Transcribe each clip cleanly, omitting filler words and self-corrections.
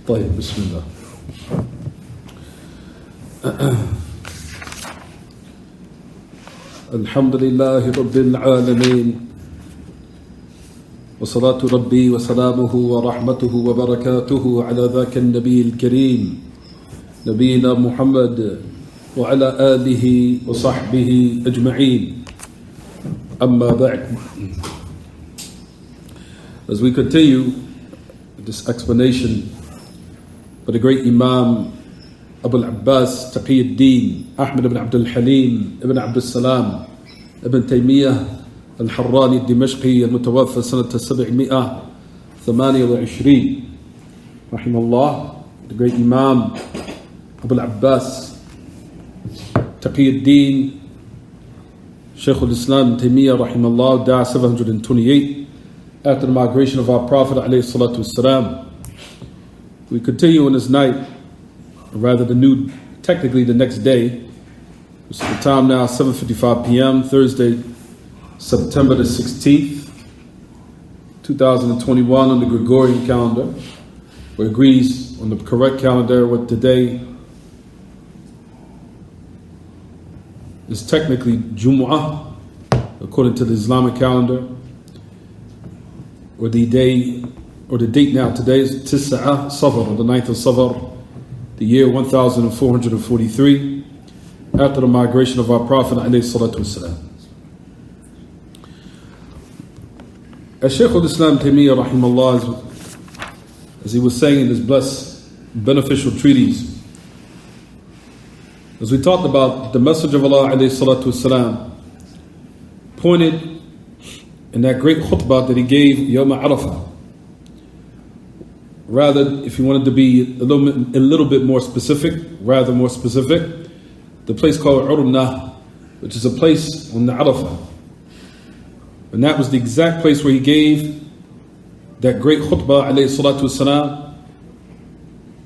طيب بسم الله. الحمد لله رب العالمين، وصلاة ربي وسلامه ورحمته وبركاته على ذاك النبي الكريم نبينا محمد وعلى آله وصحبه أجمعين. أما بعد. As we continue this explanation by the great Imam Abu al-Abbas Taqiyuddin Ahmad ibn Abdul Halim ibn Abdul Salam ibn Taymiyyah al-Harrani al-Dimashqi al-Mutawaffa sanat 728 rahimahullah, the great Imam Abu al-Abbas Taqiyuddin Shaykh al-Islam Taymiyyah rahimahullah died 728 after the migration of our Prophet alayhi salatu wasalam. We continue on this night, or rather technically the next day. It's the time now 7:55 p.m. Thursday, September the 16th, 2021 on the Gregorian calendar, which agrees on the correct calendar with today is technically Jumu'ah according to the Islamic calendar. Or the date now, today is Tis'a Safar, the 9th of Safar, the year 1443, after the migration of our Prophet alayhi salatu wasalam. As Shaykh al-Islam Taymiyyah rahimahullah, as he was saying in his blessed, beneficial treatise, as we talked about the message of Allah alayhi salatu wasalam, pointed in that great khutbah that he gave Yawm Arafah. Rather, if you wanted to be a little bit more specific, the place called Urna, which is a place on the Arafah. And that was the exact place where he gave that great khutbah alayhi salatu wasalam.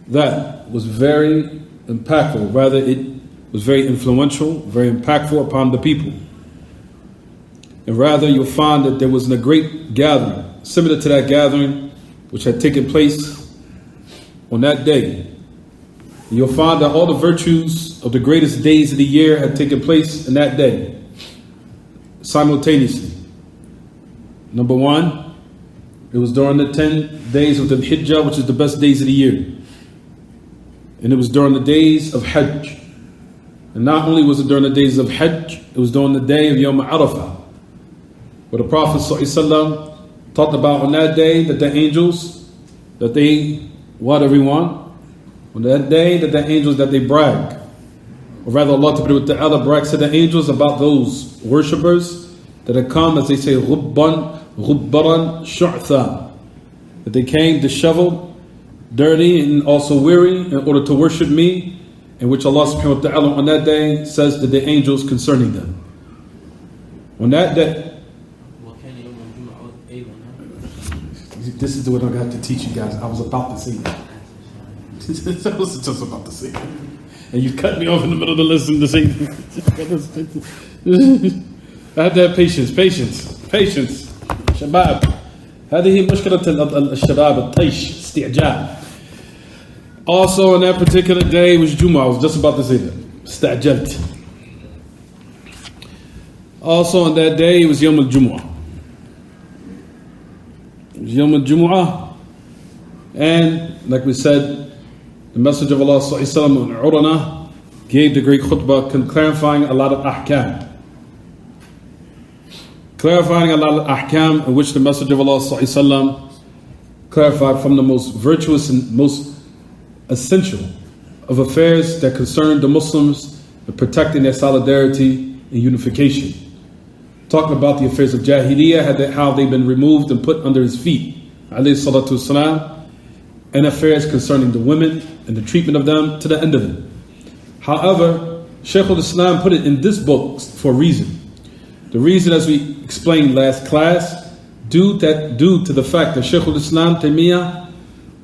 That was very impactful. Rather, it was very influential, very impactful upon the people. And rather, you'll find that there was a great gathering, similar to that gathering which had taken place on that day. And you'll find that all the virtues of the greatest days of the year had taken place in that day, simultaneously. Number one, it was during the 10 days of the Hijjah, which is the best days of the year. And it was during the days of Hajj. And not only was it during the days of Hajj, it was during the day of Yawm Arafah, where the Prophet ﷺ talked about on that day that the angels, that they, what everyone? On that day that the angels, that they brag. Or rather Allah Ta'ala brags to the angels about those worshippers that had come, as they say, غُبَّرًا شُعْثًا, that they came disheveled, dirty, and also weary in order to worship me, in which Allah Subhanahu wa Ta'ala on that day says to the angels concerning them. On that day, this is what I got to teach you guys. I was about to say that. I was just about to say that. And you cut me off in the middle of the lesson to say I have to have patience. شباب. هذه مشكلة الشباب الطيش استعجال. Also on that particular day was Jumu'ah. I was just about to say that. استعجلت. Also on that day was Yawm al-Jumu'ah. Yawm al-Jumu'ah, and like we said, the message of Allah sallallahu on Urana gave the great khutbah clarifying a lot of ahkam. In which the message of Allah sallallahu clarified from the most virtuous and most essential of affairs that concern the Muslims and protecting their solidarity and unification. Talking about the affairs of Jahiliyyah, how they've been removed and put under his feet, alayhi salatu wasalam, and affairs concerning the women and the treatment of them to the end of it. However, Shaykh al-Islam put it in this book for a reason. The reason, as we explained last class, due to the fact that Shaykh al-Islam Taymiyyah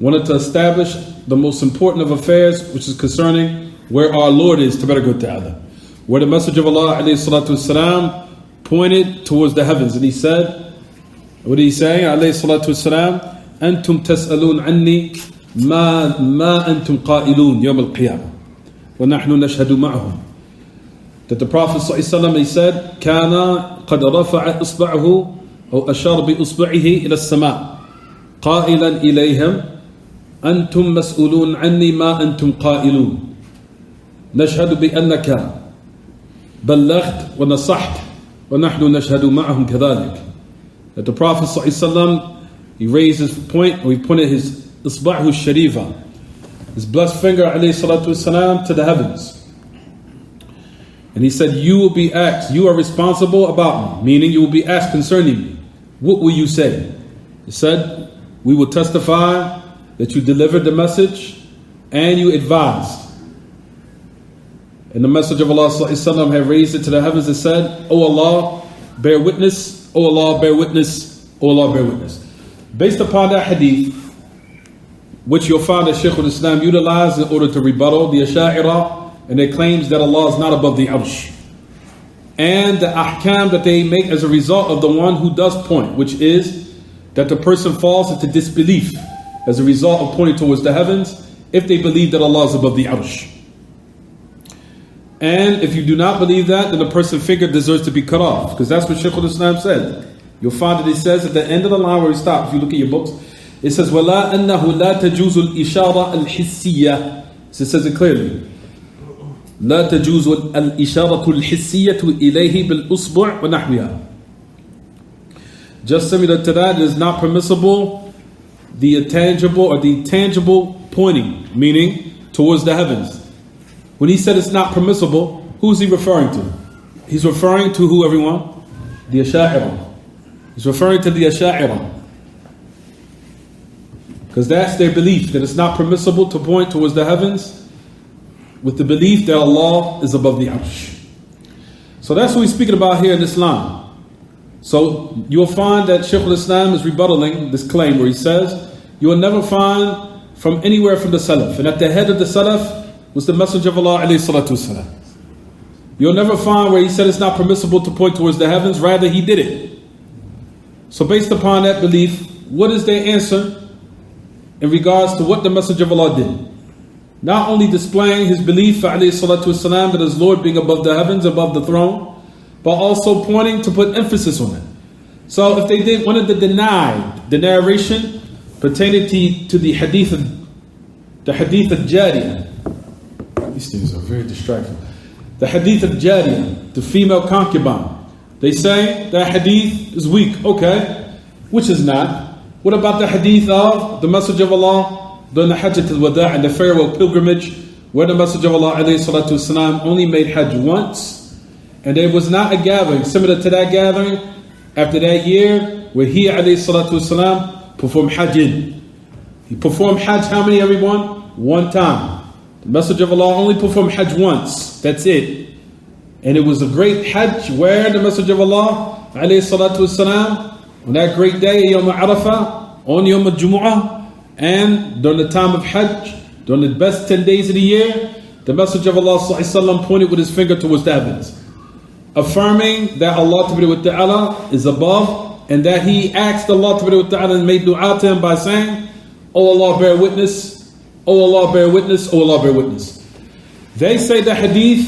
wanted to establish the most important of affairs, which is concerning where our Lord is, Tabaraka wa Ta'ala, where the message of Allah alayhi salatu wasalam pointed towards the heavens, and he said, what did he say? Alayhi salatu wasalam, Antum tas'alun anni ما أنتم قائلون يوم القيامة ونحن نشهد معهم. That the Prophet ﷺ, he said, كان قد رفع إصبعه أو أشار بإصبعه إلى السماء قائلا إليهم أنتم مسؤولون عني ما أنتم قائلون نشهد بأنك بلغت ونصحت ونحن نشهد معهم كذلك. That the Prophet ﷺ, he raised his point, or he pointed his إصبعه الشريفة, his blessed finger عليه الصلاة والسلام, to the heavens. And he said, you will be asked, you are responsible about me, meaning you will be asked concerning me. What will you say? He said, we will testify that you delivered the message and you advised. And the message of Allah ﷺ had raised it to the heavens and said, O Allah, bear witness, O Allah, bear witness, O Allah, bear witness. Based upon that hadith, which you'll find that Shaykh al-Islam utilized in order to rebuttal the Asha'ira and their claims that Allah is not above the Arsh, and the ahkam that they make as a result of the one who does point, which is that the person falls into disbelief as a result of pointing towards the heavens if they believe that Allah is above the Arsh. And if you do not believe that, then the person's finger deserves to be cut off, because that's what Shaykh al-Islam said. You'll find that he says at the end of the line where he stopped, if you look at your books, it says, وَلَا أَنَّهُ لَا تَجُوزُ الْإِشَارَةَ الْحِسِّيَّةِ. So it says it clearly. لا تجوز الإشارة الحسية إليه بالأصبع ونحوها. Just similar to that, it is not permissible the intangible or the tangible pointing, meaning towards the heavens. When he said it's not permissible, who is he referring to? He's referring to who, everyone? The Asha'ira. He's referring to the Asha'ira. Because that's their belief, that it's not permissible to point towards the heavens with the belief that Allah is above the Arsh. So that's what we're speaking about here in Islam. So you'll find that Shaykh al-Islam is rebuttaling this claim where he says, you will never find from anywhere from the Salaf. And at the head of the Salaf was the Messenger of Allah alayhi salatu wasalam. You'll never find where he said it's not permissible to point towards the heavens, rather he did it. So based upon that belief, what is their answer in regards to what the Messenger of Allah did? Not only displaying his belief alayhi salatu wasalam, that his Lord being above the heavens, above the throne, but also pointing to put emphasis on it. So if they wanted to deny the narration pertaining to the hadith of Jariyah, these things are very distracting. The hadith of Jariyah, the female concubine, they say that hadith is weak. Okay, which is not. What about the hadith of the Messenger of Allah during the Hajj al-Wada' and the farewell pilgrimage, where the Messenger of Allah alayhi salatu wasalam only made Hajj once, and there was not a gathering similar to that gathering after that year where he alayhi salatu wasalam performed Hajj in. He performed Hajj how many, everyone? One time. The Messenger of Allah only performed Hajj once. That's it. And it was a great Hajj where the Messenger of Allah alayhi salatu wasalam, on that great day, Yawm Arafah, on Yawm al-Jumu'ah, and during the time of Hajj, during the best 10 days of the year, the Messenger of Allah ﷺ pointed with his finger towards the heavens, affirming that Allah Ta'ala is above, and that he asked Allah Ta'ala and made dua to him by saying, O Allah, bear witness, O Allah, bear witness, O Allah, bear witness. They say the hadith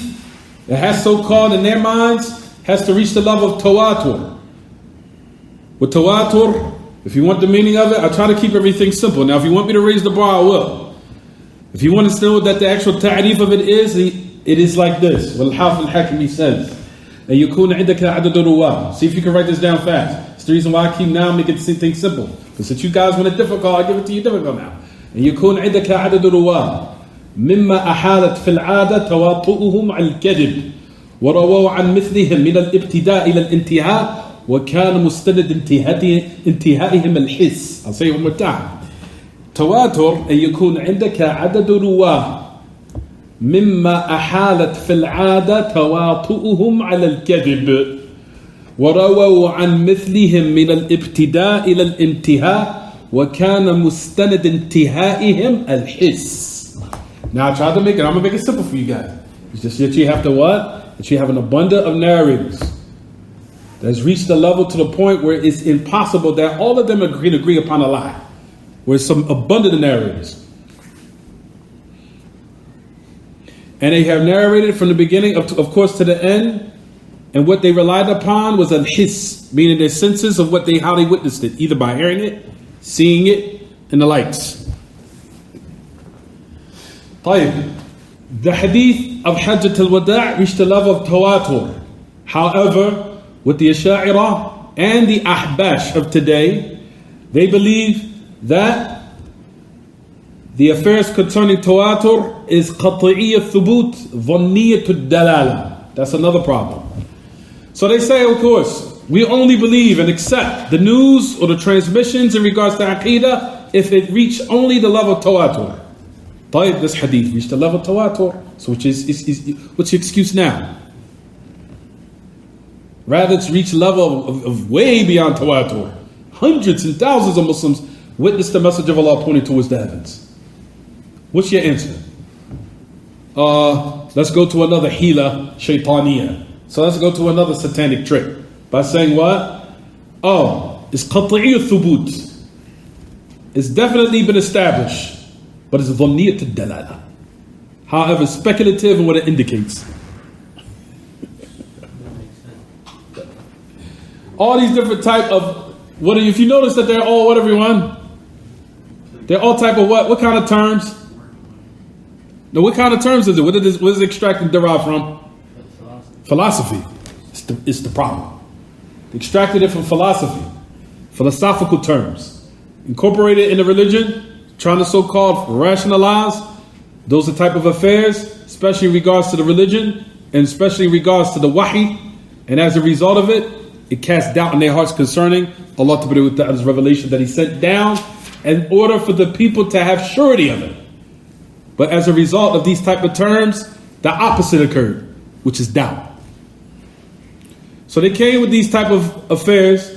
that has so-called in their minds has to reach the level of tawatur. With tawatur, if you want the meaning of it, I try to keep everything simple. Now, if you want me to raise the bar, I will. If you want to know that the actual ta'rif of it is like this. Wal-Hafidh al-Hakimi says, يَكُونَ عِنْدَكَ عَدَدُ رُوَاهِ. See if you can write this down fast. It's the reason why I keep now making things simple. But since you guys want it difficult, I give it to you difficult now. يَكُونَ عِنْدَكَ عَدَدُ رُوَاهِ مِمَّا أَحَالَتْ فِي الْعَادَةِ تَوَاطُؤُهُمْ عَلَى الْكَذِبِ وَرَوَوْا عَنْ مِثْلِهِمْ مِنَ الْإِبْتِدَاءِ إِلَى الْإِنْتِهَاءِ وَكَانَ مُسْتَنَدْ انتهائهم الحس. I'll say it one more time. تواتر أن يكون عندك عدد رواه مما أحالت في العادة تواطؤهم على الكذب ورووا عن مثلهم من الابتداء إلى الانتهاء وكان مستند انتهائهم الحس. Now I tried to make it, I'm going to make it simple for you guys. It's just that you have to what? That you have an abundance of narrators that's reached the level to the point where it's impossible that all of them agree upon a lie. Where some abundant narrators. And they have narrated from the beginning, of course, to the end. And what they relied upon was al-hiss, meaning their senses of how they witnessed it, either by hearing it, seeing it, and the likes. طيب. The hadith of Hajjat al-Wada' reached the level of tawatur. However, with the Asha'ira and the Ahbash of today, they believe that the affairs concerning tawatur is qat'iyyat thubut, dhanniyyat dalala. That's another problem. So they say, of course, we only believe and accept the news or the transmissions in regards to Aqidah if it reach only the level of tawatur. طيب, this hadith reached the level of tawatur. So what's your excuse now? Rather, it's reached a level of way beyond tawatur. Hundreds and thousands of Muslims witnessed the message of Allah pointing towards the heavens. What's your answer? Let's go to another hila shaytaniyah. So let's go to another satanic trick by saying what? Oh, it's qat'iyyat thubut. It's definitely been established, but it's dhanniyyat dalala. However, speculative in what it indicates. All these different type of if you notice that they're all what, everyone? They're all type of what? What kind of terms? No, what kind of terms is it? What is extract and derived from? Philosophy. It's the problem. They extracted it from philosophy, philosophical terms, incorporated in the religion, trying to so-called rationalize those are type of affairs, especially in regards to the religion, and especially in regards to the wahi. And as a result of it, it casts doubt in their hearts concerning Allah Ta'ala's revelation that He sent down in order for the people to have surety of it. But as a result of these type of terms, the opposite occurred, which is doubt. So they came with these type of affairs.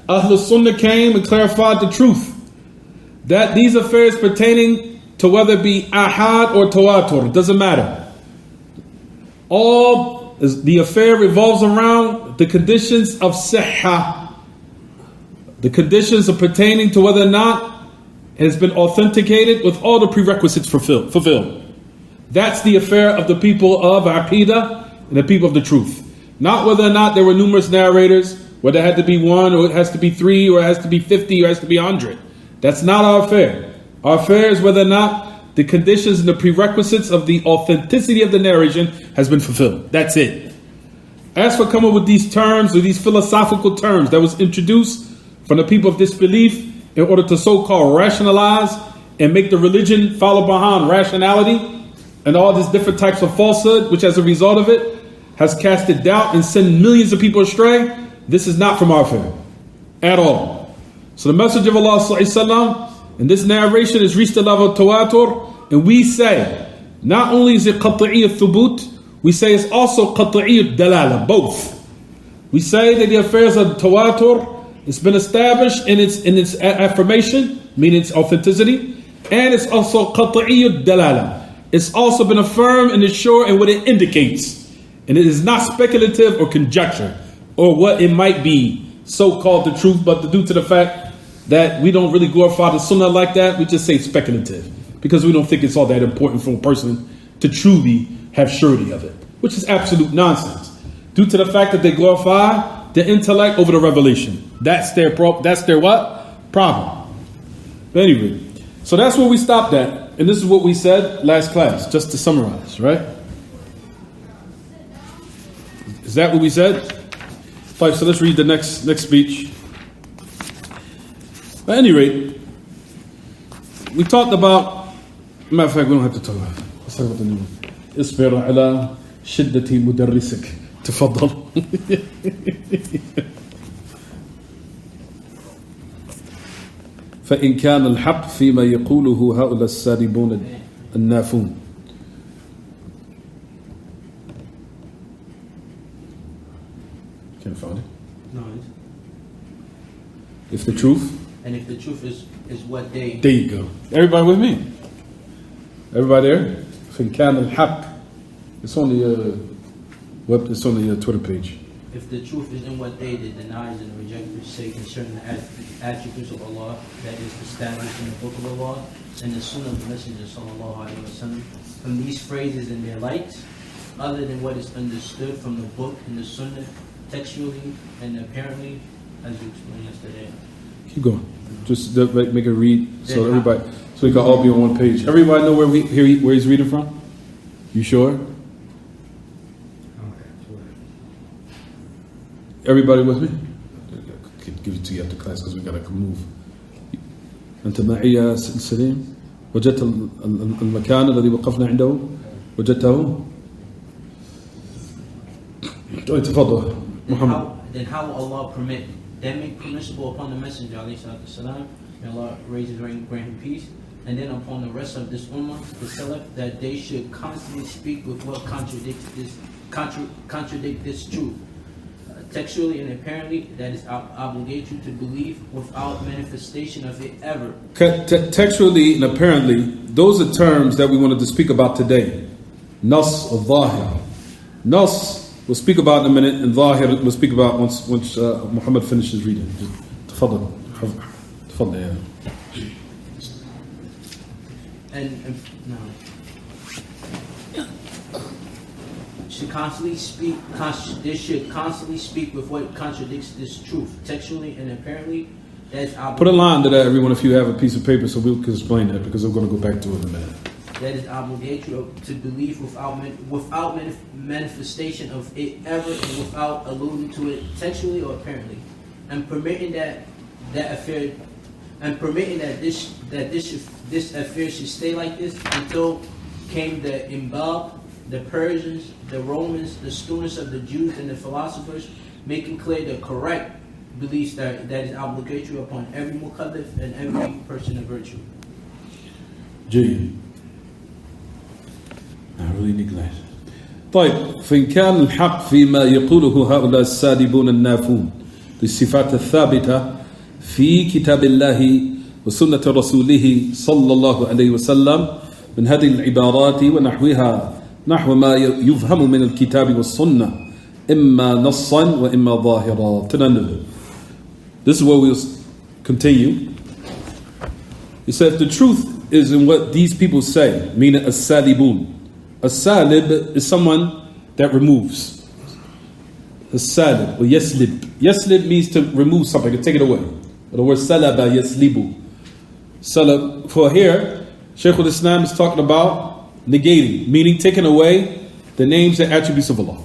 Ahlul Sunnah came and clarified the truth that these affairs pertaining to whether it be ahad or tawatur, it doesn't matter. All the affair revolves around the conditions of sihha, the conditions of pertaining to whether or not it has been authenticated with all the prerequisites fulfilled. That's the affair of the people of Aqidah and the people of the truth. Not whether or not there were numerous narrators, whether it had to be one, or it has to be three, or it has to be 50, or it has to be 100. That's not our affair. Our affair is whether or not the conditions and the prerequisites of the authenticity of the narration has been fulfilled. That's it. As for coming with these terms, or these philosophical terms that was introduced from the people of disbelief in order to so-called rationalize and make the religion follow behind rationality and all these different types of falsehood, which as a result of it has casted doubt and sent millions of people astray, this is not from our affair at all. So the message of Allah sallallahu and this narration has reached the level of tawatur, and we say not only is it qat'iyyat thubut, we say it's also qat'iyyat dalala, both. We say that the affairs of tawatur, it's been established in its affirmation, meaning its authenticity, and it's also qat'iyyat dalala. It's also been affirmed and assured in what it indicates. And it is not speculative or conjecture or what it might be so-called the truth, but due to the fact that we don't really glorify the sunnah like that, we just say speculative because we don't think it's all that important for a person to truly have surety of it, which is absolute nonsense. Due to the fact that they glorify the intellect over the revelation. That's their what? Problem. But anyway, so that's where we stopped at. And this is what we said last class, just to summarize, right? Is that what we said? Fine, so let's read the next speech. At any rate, we talked about, matter of fact, we don't have to talk about it. Let's talk about the new one. اصبر على شدة مدرسك. تفضل. فإن كان الحق فيما يقوله هؤلاء الساربون النافون. Can't find it. No. If the truth. And if the truth is what they. There you go. Everybody with me? Everybody there? فإن كان الحق. It's on the Twitter page. if the truth is in what they, the deniers and the rejectors say concerning the attributes of Allah that is established in the Book of Allah and the Sunnah of the Messenger sallallahu alaihi wasallam, from these phrases and their likes, other than what is understood from the book and the Sunnah, textually and apparently, as we explained yesterday. Keep going. Just make it read so everybody, so we can all be on one page. Everybody know where he's reading from? You sure? Everybody with me? Give it to you after class because we gotta move. أنت معي يا سليم؟ وجدت المكان الذي وقفنا عنده؟ وجدته؟ تفضل محمد. Then how will Allah permit? Then make permissible upon the Messenger alayhi salatu wasalam, may Allah raise his reign, grant him peace, and then upon the rest of this ummah, the salaf, that they should constantly speak with what contradict this truth. Textually and apparently, that is obligatory to believe without manifestation of it ever. Textually and apparently, those are terms that we wanted to speak about today. Nas or Zahir. Nas we'll speak about in a minute, and Zahir we'll speak about once Muhammad finishes reading. Tafadhal. Tafadhal, yeah. And no. They should constantly speak with what contradicts this truth, textually and apparently. That's put a line to that, everyone, if you have a piece of paper, so we can explain that, because we're going to go back to it in a minute. That is obligatory to believe without manifestation of it ever, and without alluding to it textually or apparently, and permitting that affair, and permitting that this affair should stay like this until came the Imbab, the Persians, the Romans, the students of the Jews, and the philosophers, making clear the correct beliefs that is obligatory upon every mukallaf and every person of virtue. جيد. I really neglect. طيب فإن كان الحق فيما يقوله هؤلاء السادبون النافون للصفات الثابتة في كتاب الله وسنة رسوله صلى الله عليه وسلم من هذه العبارات ونحوها نحو ما يفهم من الكتاب والسنة إما نصا وإما ظاهرا. This is where we'll continue. He said the truth is in what these people say, meaning as-salibun. As-salib is someone that removes. As-salib or yaslib. Yaslib means to remove something, to take it away. The word salaba yaslibu. Salab. For here, Shaykh al-Islam is talking about negating, meaning taking away the names and attributes of Allah.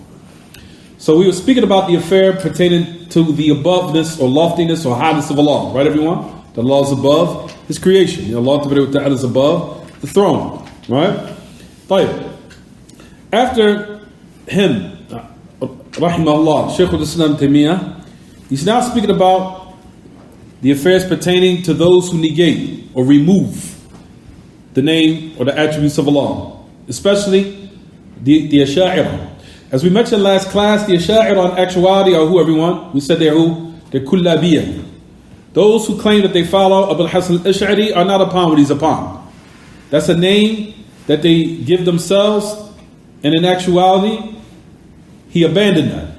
So we were speaking about the affair pertaining to the aboveness or loftiness or highness of Allah, right everyone? That Allah is above His creation. Allah Ta'ala is above the throne, right? طيب. After him, rahimahullah, Shaykh al-Islam Taymiyyah, he's now speaking about the affairs pertaining to those who negate or remove the name or the attributes of Allah, especially the Asha'ira. As we mentioned last class, the Asha'ira in actuality are who, everyone? We said they're who? They're Kullabiyah. Those who claim that they follow Abul Hasan al-Ash'ari are not upon what he's upon. That's a name that they give themselves, and in actuality, he abandoned that.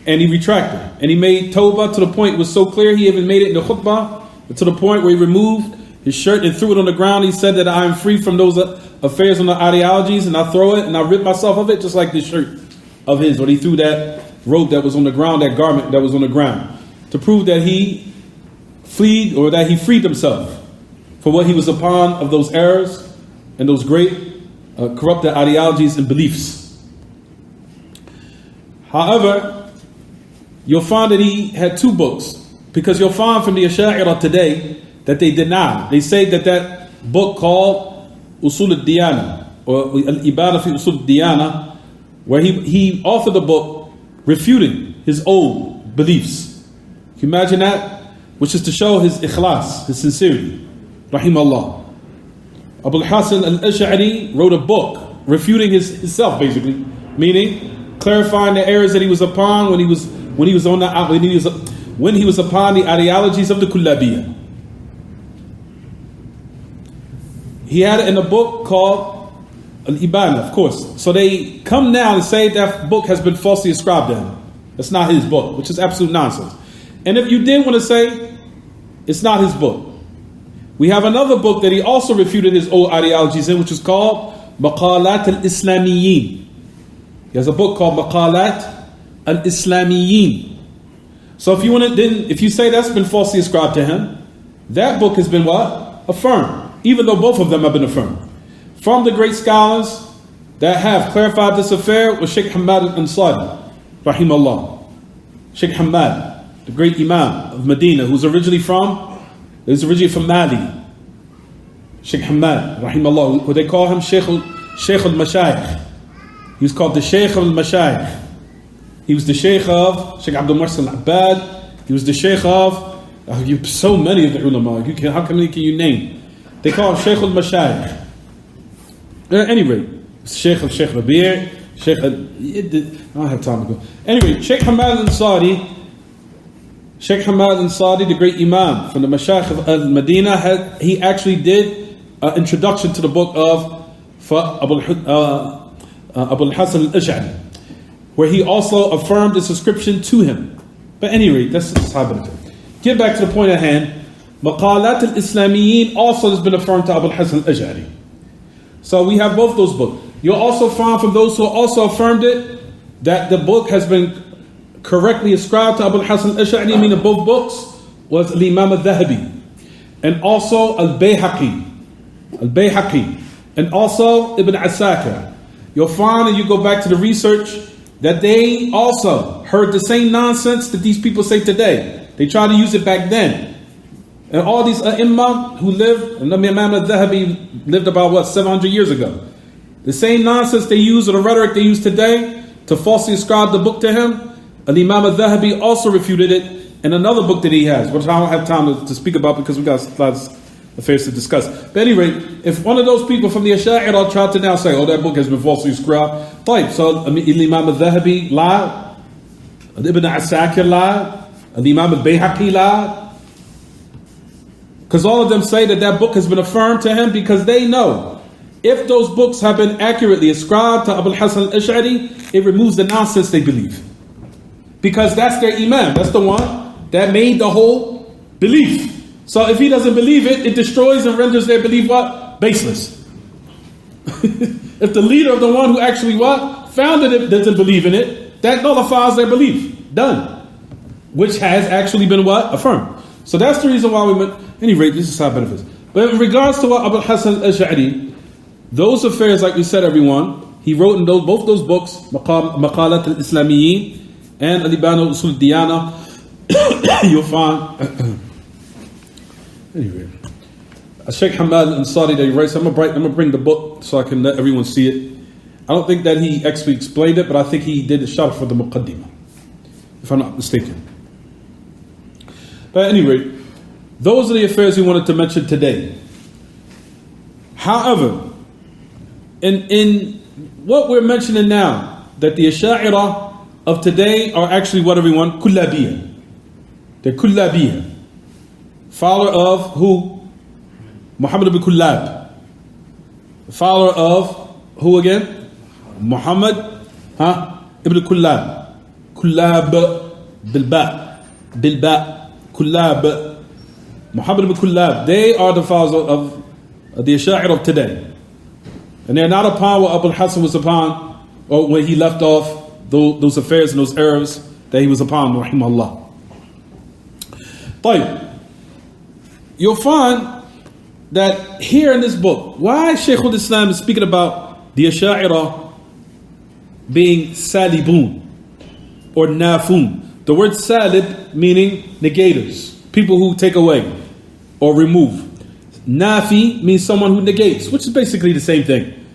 And he retracted. And he made tawbah to the point it was so clear, he even made it in the khutbah, to the point where he removed his shirt and threw it on the ground. He said that I am free from those affairs and the ideologies, and I throw it and I rip myself of it, just like this shirt of his, when he threw that robe that was on the ground, that garment that was on the ground, to prove that he freed himself for what he was upon of those errors and those great corrupted ideologies and beliefs. However, you'll find that he had two books, because you'll find from the Asha'ira today that they deny. They say that book called Usul al-Diyana, or Al-Ibada fi Usul al-Diyana, where he authored a book refuting his old beliefs. Can you imagine that? Which is to show his ikhlas, his sincerity. Rahimahullah. Abul Hasan al-Ash'ari wrote a book refuting himself, basically, meaning clarifying the errors that he was upon when he was upon the ideologies of the Kullabiyah. He had it in a book called Al-Ibana, of course. So they come now and say that book has been falsely ascribed to him. That's not his book, which is absolute nonsense. And if you did want to say it's not his book, we have another book that he also refuted his old ideologies in, which is called Maqalat al-Islamiyyin. He has a book called Maqalat al-Islamiyyin. So if you want to, then if you say that's been falsely ascribed to him, that book has been what? Affirmed, even though both of them have been affirmed. From the great scholars that have clarified this affair was Shaykh Hamad al-Ansari, rahimahullah. Shaykh Hamad, the great Imam of Medina, who's originally from Mali. Shaykh Hamad, rahimahullah, who they call him Shaykh al-Mashayikh. He was called the Shaykh al-Mashayikh. He was the Shaykh of Shaykh Abdul Muhsin al-Abbad. He was the Shaykh of so many of the ulama. How many can you name? They call him Shaykh al-Mashayikh. At any rate, Shaykh of Shaykh Rabi', I don't have time to go. Anyway, Shaykh Hamad al-Ansari, the great Imam from the Mashayikh of al-Madinah, he actually did an introduction to the book of Abu al-Hasan al-Ash'ari, where he also affirmed its ascription to him. But at any rate, that's the side benefit. Get back to the point at hand. Maqalat al-Islamiyyin also has been affirmed to Abu al-Hasan al-Ash'ari. So we have both those books. You'll also find from those who also affirmed it that the book has been correctly ascribed to Abu al-Hasan al-Ash'ari, meaning both books was al-Imam al-Dhahabi and also al-Bayhaqi, and also Ibn Asakir. You'll find, and you go back to the research, that they also heard the same nonsense that these people say today. They tried to use it back then. And all these Imam who lived, and Imam al-Dhahabi lived about 700 years ago. The same nonsense they use, or the rhetoric they use today to falsely ascribe the book to him, Imam al-Dhahabi also refuted it in another book that he has, which I don't have time to speak about because we got lots of affairs to discuss. But at any rate, if one of those people from the Asha'ira tried to now say, oh, that book has been falsely ascribed, fine. So Imam al-Dhahabi lied, Ibn Asakir lied, Imam al-Bayhaqi lied, because all of them say that book has been affirmed to him, because they know if those books have been accurately ascribed to Abu al-Hasan al-Ash'ari, it removes the nonsense they believe. Because that's their Imam, that's the one that made the whole belief. So if he doesn't believe it, it destroys and renders their belief what? Baseless. If the leader of the one who actually what? Founded it doesn't believe in it, that nullifies their belief. Done. Which has actually been what? Affirmed. So that's the reason why we... At any rate, this is side benefits. But in regards to what Abu al-Hasan al-Ash'ari, those affairs, like we said, everyone, he wrote in both those books, Maqalat al-Islamiyyin and Al-Iban al-Usul al-Diyana, you'll find... Anyway, Shaykh Hamad al-Ansari that he writes, I'm gonna bring the book so I can let everyone see it. I don't think that he actually explained it, but I think he did a sharh for the Muqaddimah, if I'm not mistaken. But anyway, those are the affairs we wanted to mention today. However, in what we're mentioning now, that the Asha'ira of today are actually what, everyone? Kullabiyah. They're Kullabiyah. Follower of who? Muhammad ibn Kullab. Follower of who again? Muhammad ibn Kullab. Kullab bilba. Kullab. Muhammad ibn Kullab. They are the followers of the Asha'ira of today. And they're not upon what Abu al-Hasan was upon, or when he left off those affairs and those errors that he was upon, rahimahullah. But you'll find that here in this book, why Shaykh al-Islam is speaking about the Asha'ira being salibun or nafun. The word salib meaning negators, people who take away or remove. Nafi means someone who negates, which is basically the same thing.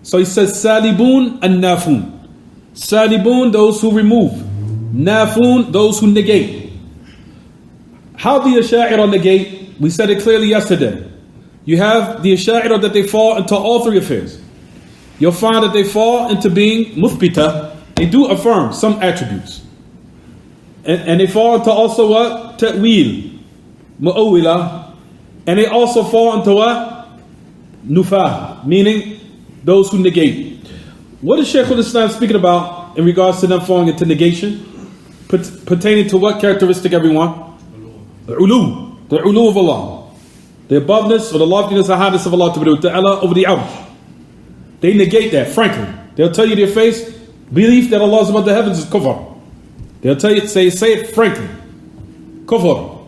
So he says salibun and nafun. Salibun, those who remove. Nafun, those who negate. How the Asha'ira negate? We said it clearly yesterday. You have the Asha'ira that they fall into all three affairs. You'll find that they fall into being muthbita. They do affirm some attributes. And they fall into also what? Ta'wil, mu'awwila. And they also fall into what? Nufa, meaning those who negate. What is Shaykh al-Islam speaking about in regards to them falling into negation? pertaining to what characteristic, everyone? The ulu of Allah. The aboveness or the loftiness or highness of Allah Ta'ala over the arsh. They negate that, frankly. They'll tell you to your face, belief that Allah is above the heavens is kufr. They'll tell you, say it frankly. Kufr.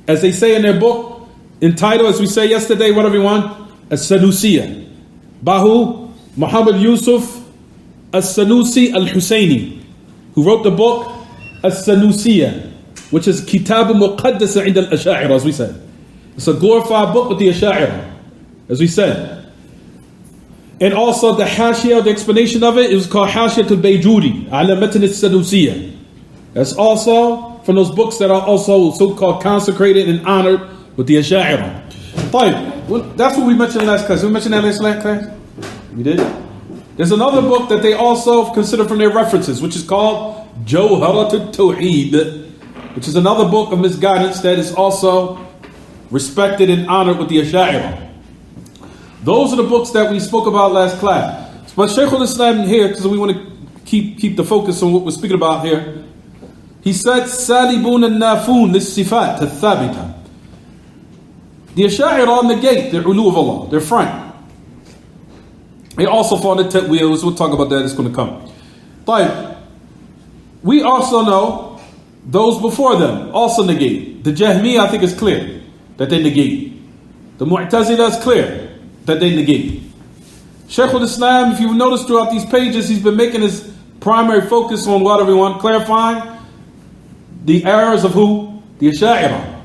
As they say in their book, entitled, as we say yesterday, what everyone? As-Sanusiyyah. Bahu Muhammad Yusuf As-Sanusi Al-Husayni, who wrote the book As-Sanusiyyah, which is Kitab Muqaddasa Inda Al-Asha'ira, as we said. It's a glorified book with the Asha'ira, as we said. And also the Hashiyah, the explanation of it, it was called Hashiyat al-Bayjuri, Ala Matan al-Sanusiyyah. That's also from those books that are also so-called consecrated and honored with the Asha'ira. That's what we mentioned in last class. We mentioned that last class? We did? There's another book that they also consider from their references, which is called Jawharat al-Tawheed, which is another book of misguidance that is also respected and honored with the Asha'ira. Those are the books that we spoke about last class. But Shaykh al-Islam here, because we want to keep the focus on what we're speaking about here, he said, Salibun al-Nafun lis-sifat al-Thabita. The Asha'ira negate the ulu of Allah. They're frank. They also fall into ta'wils. We'll talk about that. It's going to come. But we also know those before them also negate. The Jahmiyyah, I think, is clear that they negate. The Mu'tazila is clear that they negate. Shaykh al-Islam, if you've noticed throughout these pages, he's been making his primary focus on what, everyone? Clarifying the errors of who? The Asha'ira.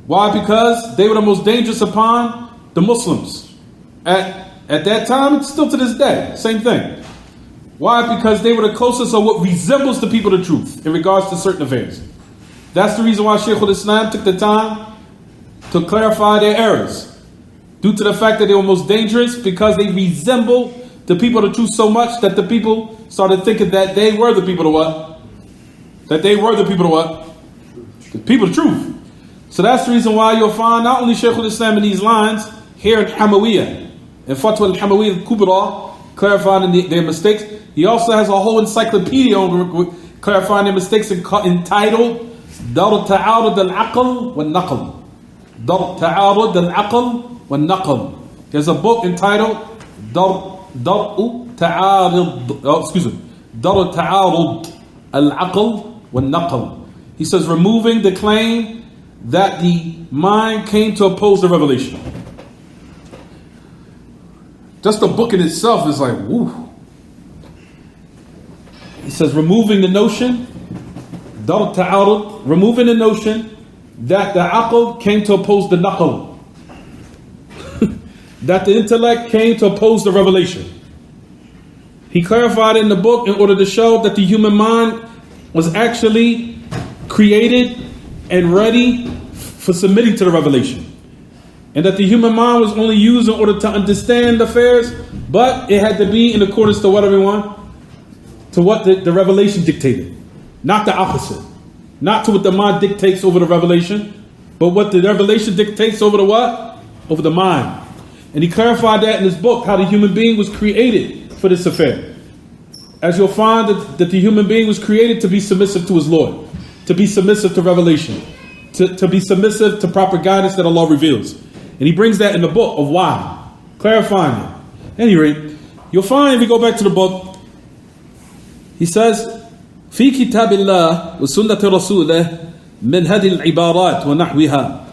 Why? Because they were the most dangerous upon the Muslims. At that time, it's still to this day, same thing. Why? Because they were the closest of what resembles the people of the truth in regards to certain affairs. That's the reason why Shaykh al-Islam took the time to clarify their errors. Due to the fact that they were most dangerous, because they resembled the people of the truth so much that the people started thinking that they were the people of what? That they were the people of what? The people of the truth. So that's the reason why you'll find not only Shaykh al-Islam in these lines, here in Hamawiyyah, in Fatwa al-Hamawiyyah al-Kubra, clarifying their mistakes. He also has a whole encyclopedia on clarifying their mistakes entitled Dar Ta'arud al-Aql wal-Naql. Dar Ta'arud al-Aql wal-Naql. There's a book entitled Dar Ta'arud al-Aql wal-Naql. He says, removing the claim that the mind came to oppose the revelation. Just the book in itself is like, woo. He says, removing the notion, Dar Ta'arud, removing the notion that the aql came to oppose the naql. That the intellect came to oppose the revelation. He clarified in the book in order to show that the human mind was actually created and ready for submitting to the revelation. And that the human mind was only used in order to understand affairs, but it had to be in accordance to what, everyone? To what the revelation dictated. Not the opposite. Not to what the mind dictates over the revelation, but what the revelation dictates over the what? Over the mind. And he clarified that in his book, how the human being was created for this affair. As you'll find that the human being was created to be submissive to his Lord, to be submissive to revelation, to be submissive to proper guidance that Allah reveals. And he brings that in the book of why, clarifying it. At any rate, you'll find if you go back to the book, he says, في كتاب الله وسنة رسوله من هذه العبارات ونحوها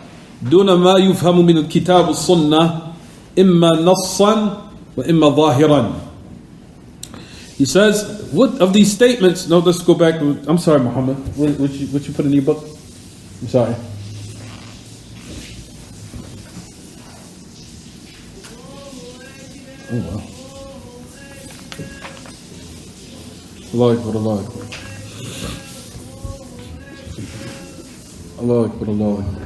دون ما يفهم من الكتاب والسنة إما نصا وإما ظاهرا. He says, what of these statements? No, let's go back. I'm sorry, Muhammad. What you put in your book? I'm sorry. Oh wow. Allah Akbar, Allah Akbar. Allah Akbar, Allah Akbar.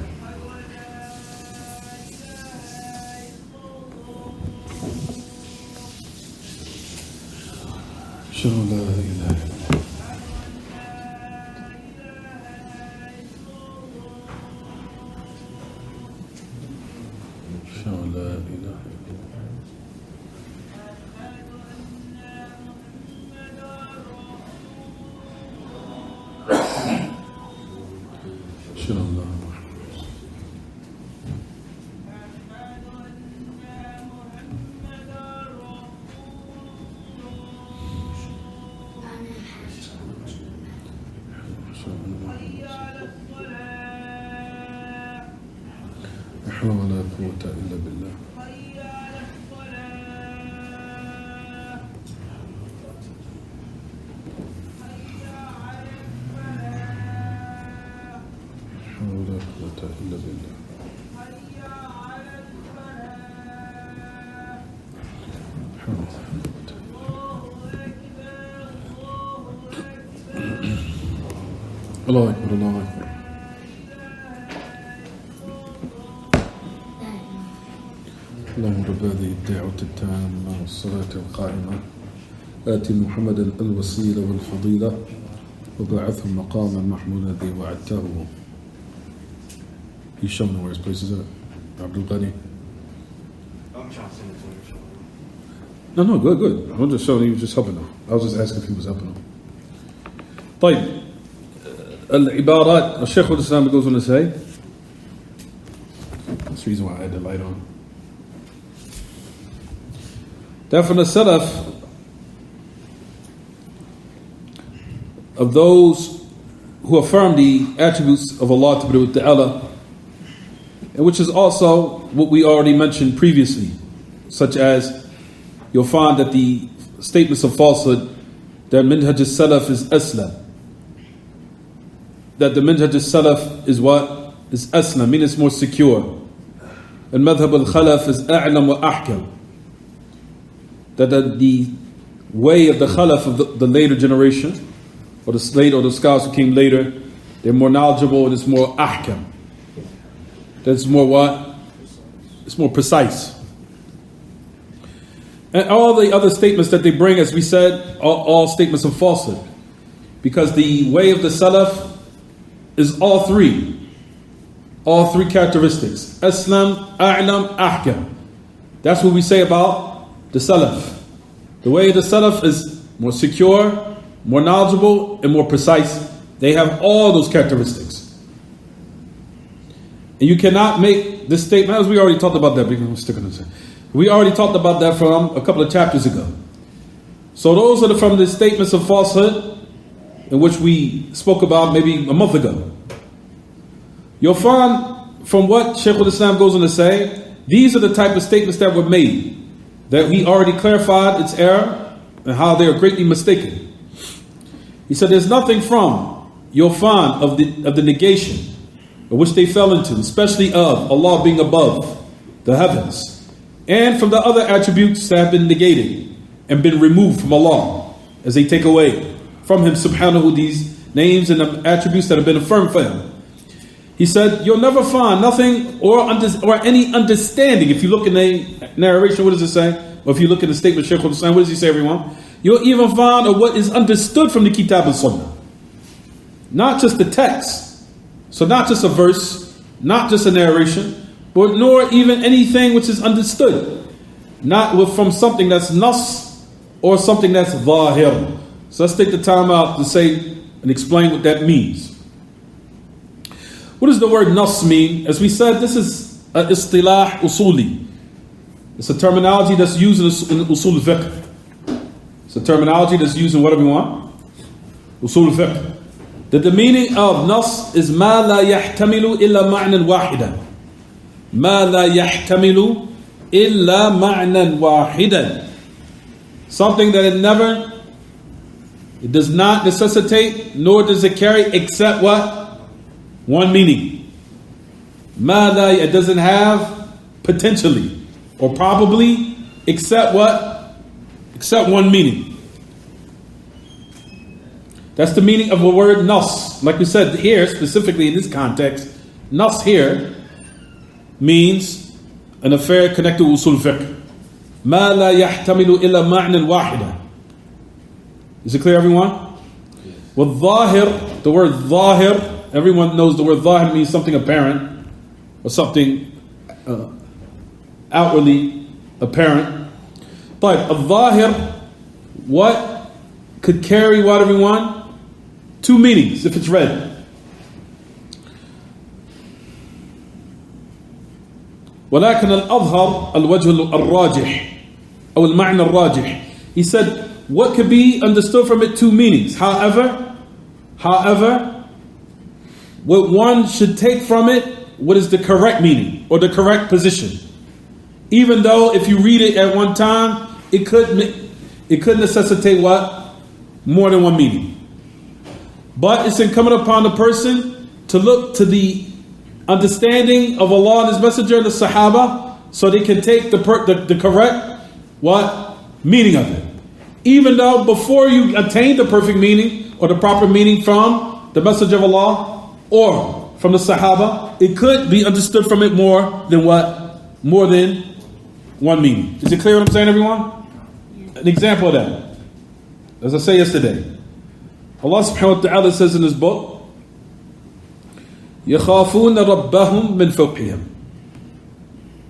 Shalla la ilaha illallah. Shalla la ilaha illallah. حول ولا قوة إلا بالله. حول ولا قوة إلا بالله. الله أكبر الله أكبر. اللهم رب هذه الدعوة التامة والصلاة القائمة آت محمدا الوسيلة والفضيلة وبعثه مقاما محمودا الذي وعدته. He's showing me where his place is at. Abdul Ghani. I'm trying to send it to him. No, good. I'm just showing he was just helping him. I was just asking if he was helping him. طيب العبارات الشيخ الإسلام goes on to say, that's the reason why I had the light on, that from the Salaf of those who affirm the attributes of Allah Ta'ala, and which is also what we already mentioned previously, such as you'll find that the statements of falsehood, that minhaj al-salaf is aslam, that the minhaj al-salaf is what? Is aslam, meaning it's more secure. And madhab al-khalaf is a'lam wa ahkam, that the way of the khalaf of the later generation, or the scholars who came later, they're more knowledgeable and it's more ahkam. That's more what? It's more precise. And all the other statements that they bring, as we said, are all statements of falsehood. Because the way of the salaf is all three characteristics. Aslam, a'lam, ahkam. That's what we say about the salaf. The way of the salaf is more secure, more knowledgeable, and more precise. They have all those characteristics. And you cannot make this statement, as we already talked about that. We already talked about that from a couple of chapters ago. So those are from the statements of falsehood, in which we spoke about maybe a month ago. You'll find from what Shaykh al-Islam goes on to say, these are the type of statements that were made, that we already clarified its error and how they are greatly mistaken. He said there's nothing from you'll find of the negation of which they fell into, especially of Allah being above the heavens, and from the other attributes that have been negated and been removed from Allah, as they take away from Him subhanahu these names and the attributes that have been affirmed for Him. He said, you'll never find nothing or any understanding. If you look in the narration, what does it say? Or if you look in the statement of Shaykh al-Islam, what does he say, everyone? You'll even find what is understood from the Kitab and Sunnah. Not just the text. So not just a verse, not just a narration, but nor even anything which is understood. Not from something that's nas or something that's zahir. So let's take the time out to say and explain what that means. What does the word nas mean? As we said, this is an istilah usuli. It's a terminology that's used in usul fiqh. It's a terminology that's used in whatever you want. Usul fiqh. That the meaning of nas is ma la yahtamilu illa ma'nan wahidan. Ma la yahtamilu illa ma'nan wahidan. Something that it does not necessitate, nor does it carry except what? One meaning. It doesn't have potentially or probably except what? Except one meaning. That's the meaning of the word nas. Like we said here, specifically in this context, nas here means an affair connected with usul fiqh. ما لا يحتمل إلا معنى واحدا. Is it clear, everyone? With zahir, the word zahir, everyone knows the word zahir means something apparent or something outwardly apparent. But a zahir, what could carry what, everyone? Two meanings if it's read. ولكن الأظهر الوجه الراجح أو المعنى الراجح. He said what could be understood from it two meanings. However, what one should take from it what is the correct meaning or the correct position. Even though if you read it at one time, it could necessitate what? More than one meaning. But it's incumbent upon the person to look to the understanding of Allah and His Messenger and the Sahaba, so they can take the correct what meaning of it. Even though before you attain the perfect meaning or the proper meaning from the Messenger of Allah or from the Sahaba, it could be understood from it more than what? More than one meaning. Is it clear what I'm saying, everyone? An example of that, as I said yesterday, Allah subhanahu wa ta'ala says in His book, يَخَافُونَ رَبَّهُمْ مِنْ فَوْقِهِمْ.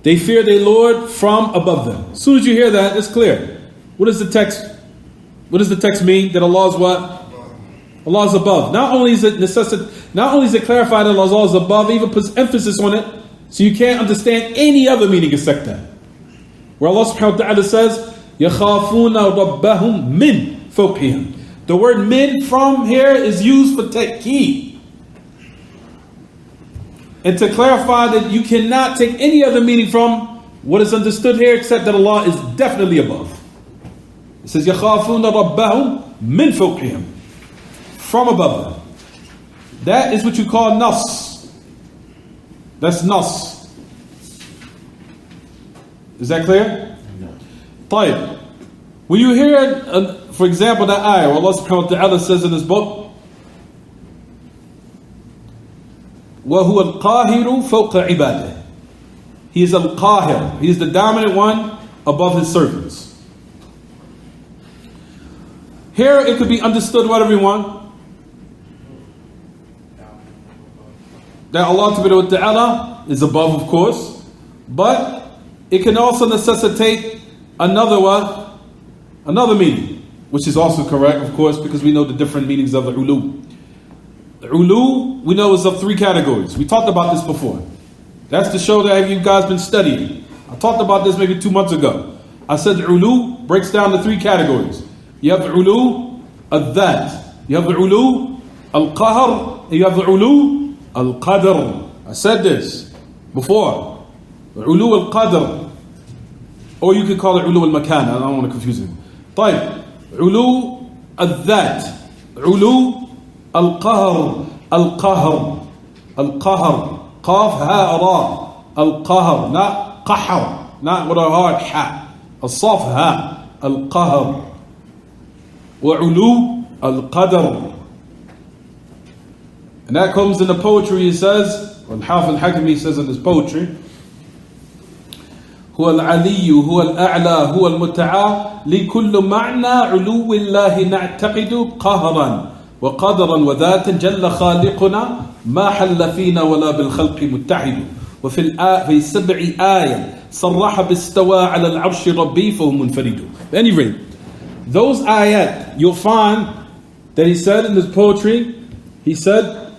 They fear their Lord from above them. As soon as you hear that, it's clear. What does the text mean? That Allah is what? Allah is above. Not only is it clarified that Allah is above, it even puts emphasis on it, so you can't understand any other meaning except that. Where Allah subhanahu wa ta'ala says, يَخَافُونَ رَبَّهُمْ مِنْ فَوْقِهِمْ. The word min from here is used for ta'keed. And to clarify that you cannot take any other meaning from what is understood here except that Allah is definitely above. It says, يَخَافُونَ رَبَّهُمْ مِنْ فَوْقِهِمْ. From above them. That is what you call nas. That's nas. Is that clear? No. طيب. When you hear, for example, that ayah where Allah subhanahu wa ta'ala says in His book, وَهُوَ الْقَاهِرُ فَوْقَ عِبَادِهِ. He is al-qahir. He is the dominant one above His servants. Here it could be understood, what, everyone? That Allah Ta'ala is above, of course, but it can also necessitate another what? Another meaning, which is also correct, of course, because we know the different meanings of the ulu. The ulu, we know, is of three categories. We talked about this before. That's to show that you guys been studying. I talked about this maybe 2 months ago. I said the ulu breaks down to three categories. You have the ulu al-dhat. You have the ulu al-qahr. And you have the ulu al-qadr. I said this before. The ulu al-qadr. Or you could call it ulu al-makan. I don't want to confuse it. طيب. علو الذات. علو القهر. القهر. القهر. قاف ها را. القهر. Not قحر. Not with a hard ha. الصاف ها. القهر. وعلو القدر. And that comes in the poetry. He says, Al-Hafidh al-Hakimi says in his poetry, هو العلي هو الأعلى هو المتعال لكل معنى علو الله نعتقد قهرا وقدرا وذاتا جل خالقنا ما حل فينا ولا بالخلق متحد وفي 7 آية صرح باستوى على العرش ربي فهو منفرد. At any rate, those ayat, you'll find that he said in his poetry, he said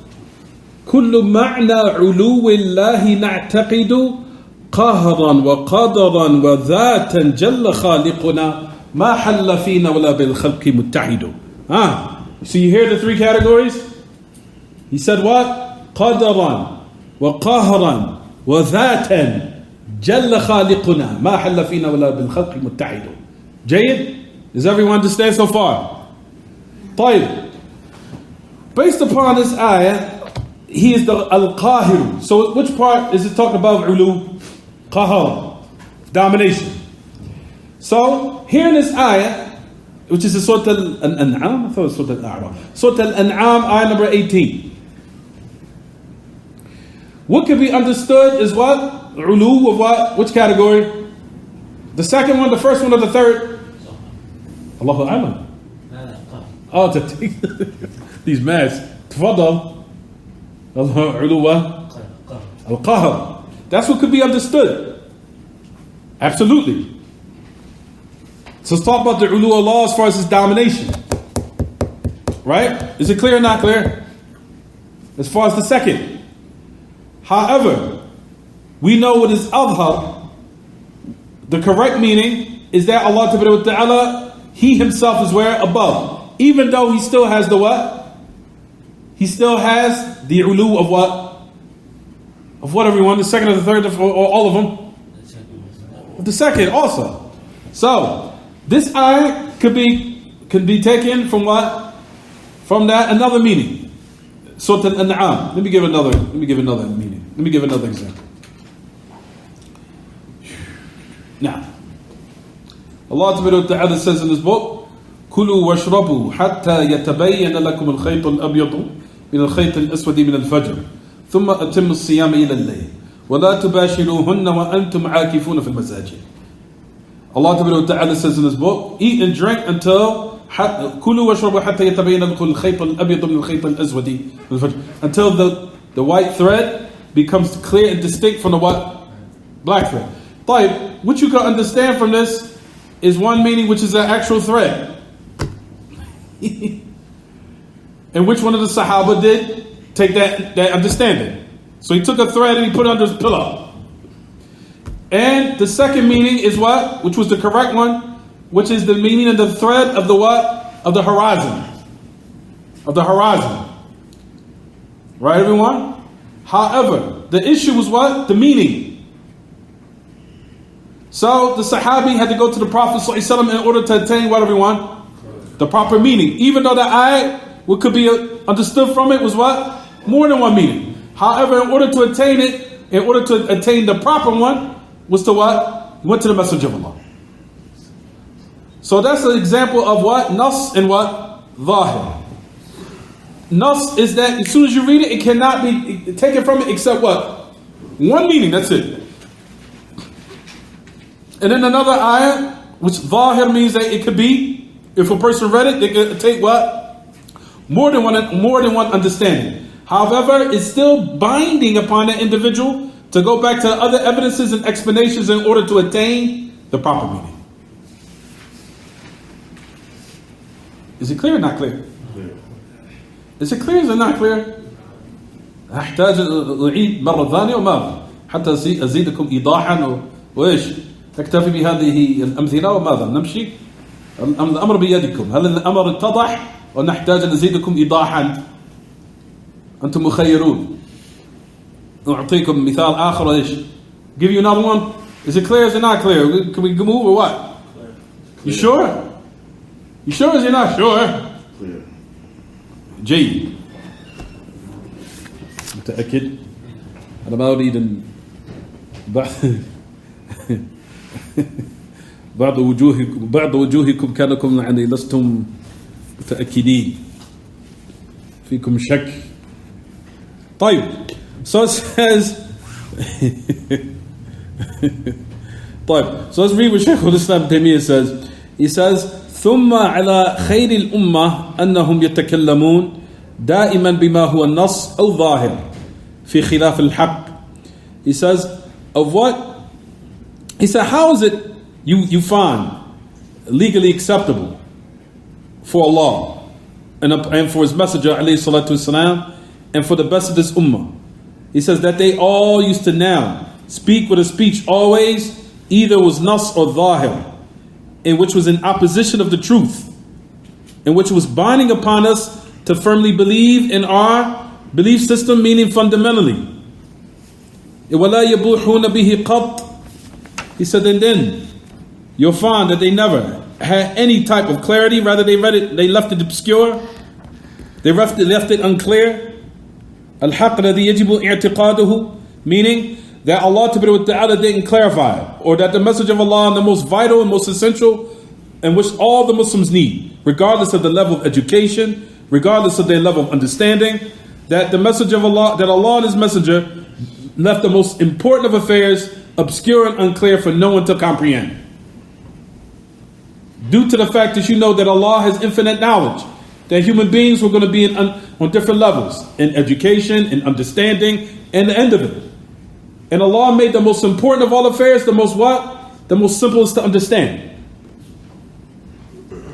كل معنى علو الله نعتقد قهرا وقدرا وذاتا جل خالقنا ما حل فينا ولا بالخلق متحد. So you hear the three categories? He said what? قدرا وقهرا وذاتا جل خالقنا ما حل فينا ولا بالخلق متحد. جيد? Does everyone understand so far? طيب. Based upon this ayah, he is the al-qahir. So which part is it talking about ulu? Qahar, domination. So here in this ayah, which is the Surah Al-An'am, I thought it was Surah Al-A'raf. Surah Al-An'am, ayah number 18. What can be understood is what? Ulu of what? Which category? The second one, the first one, or the third? Allahu A'lam. Oh, these masks. Tafadal. Ulu Al-Qahr. That's what could be understood. Absolutely. So let's talk about the ulu Allah as far as His domination. Right? Is it clear or not clear? As far as the second. However, we know what is adhar. The correct meaning is that Allah Ta'ala, He Himself is where? Above. Even though He still has the what? He still has the ulu of what? Of what, everyone? The second or the third, or all of them? The second also. So, this ayat can be taken from what? From that another meaning. Surah Al-An'am. Let me give another meaning. Let me give another example. Now, Allah Ta'ala says in His book, كُلُوا وَاشْرَبُوا حَتَّى يَتَبَيَّنَ لَكُمُ الْخَيْطُ الْأَبْيَضُ مِنَ الْخَيْطِ الْأَسْوَدِ مِنَ الْفَجْرِ ثُمَّ أَتِمُّوا الصِّيَامَ إِلَى اللَّيْلِ وَلَا تُبَاشِرُوهُنَّ وَأَنْتُمْ عَاكِفُونَ فِي الْمَسَاجِدِ. Allah Ta'ala says in His book, eat and drink until كُلُوا وَاشْرَبُوا حَتَّى يَتَبَيَّنَ لَكُمُ الْخَيْطُ الْأَبْيَضُ مِنَ الْخَيْطِ الْأَسْوَدِ مِنَ الْفَجْرِ, until the white thread becomes clear and distinct from the what? Black thread. But what you can understand from this is one meaning, which is an actual thread. And which one of the Sahaba did take that understanding? So he took a thread and he put it under his pillow. And the second meaning is what? Which was the correct one, which is the meaning of the thread of the what? Of the horizon. Of the horizon. Right, everyone? However, the issue was what? The meaning. So the Sahabi had to go to the Prophet ﷺ in order to attain what, everyone? The proper meaning. Even though the ayat, what could be understood from it was what? More than one meaning. However, in order to attain it, in order to attain the proper one, was to what? He went to the Messenger of Allah. So that's an example of what? Nas and what? Zahir. Nas is that as soon as you read it, it cannot be taken from it except what? One meaning, that's it. And then another ayah, which Zahir means that it could be, if a person read it, they could take what? More than one understanding. However, it's still binding upon the individual to go back to other evidences and explanations in order to attain the proper meaning. Is it clear or not clear? Is it clear or is it not clear? أحتاج أعيد مرة ثانية وماذا؟ حتى أزيدكم إيضاحا وإيش؟ تكتفي بهذه الأمثلة وماذا؟ نمشي؟ الأمر بيدكم. هل الأمر اتضح ونحتاج أن نزيدكم إيضاحا؟ أنتم مخيرون. أعطيكم مثال آخر وإيش؟ Give you another one? Is it clear or is it not clear? Can we move or what? You sure? You sure or is it not sure? Clear. جيد. متأكد؟ أنا ما أريد أن بعض وجوهكم كانكم يعني لستم متأكدين فيكم شك. طيب. So it says طيب. So let's read what Shaykh al-Islam Taymiyyah says. He says ثم على خير الأمة أنهم يتكلمون دائما بما هو النص أو ظاهر في خلاف الحق. He says of what? He said, how is it you find legally acceptable for Allah and for His Messenger alayhi salatu wasalam, and for the best of this ummah? He says that they all used to now speak with a speech always either was nas or zahir, in which was in opposition of the truth, in which was binding upon us to firmly believe in our belief system, meaning fundamentally. وَلَا يَبُوحُونَ بِهِ قَطْ. He said, and then you'll find that they never had any type of clarity. Rather, they left it obscure. They left it unclear. Al-haqq alladhi yajibu i'tiqaduhu, meaning that Allah Ta'ala didn't clarify it, or that the message of Allah, the most vital and most essential, and which all the Muslims need, regardless of the level of education, regardless of their level of understanding, that the message of Allah, that Allah and His Messenger left the most important of affairs obscure and unclear for no one to comprehend. Due to the fact that you know that Allah has infinite knowledge, that human beings were going to be on different levels in education, in understanding, and the end of it. And Allah made the most important of all affairs the most what? The most simplest to understand.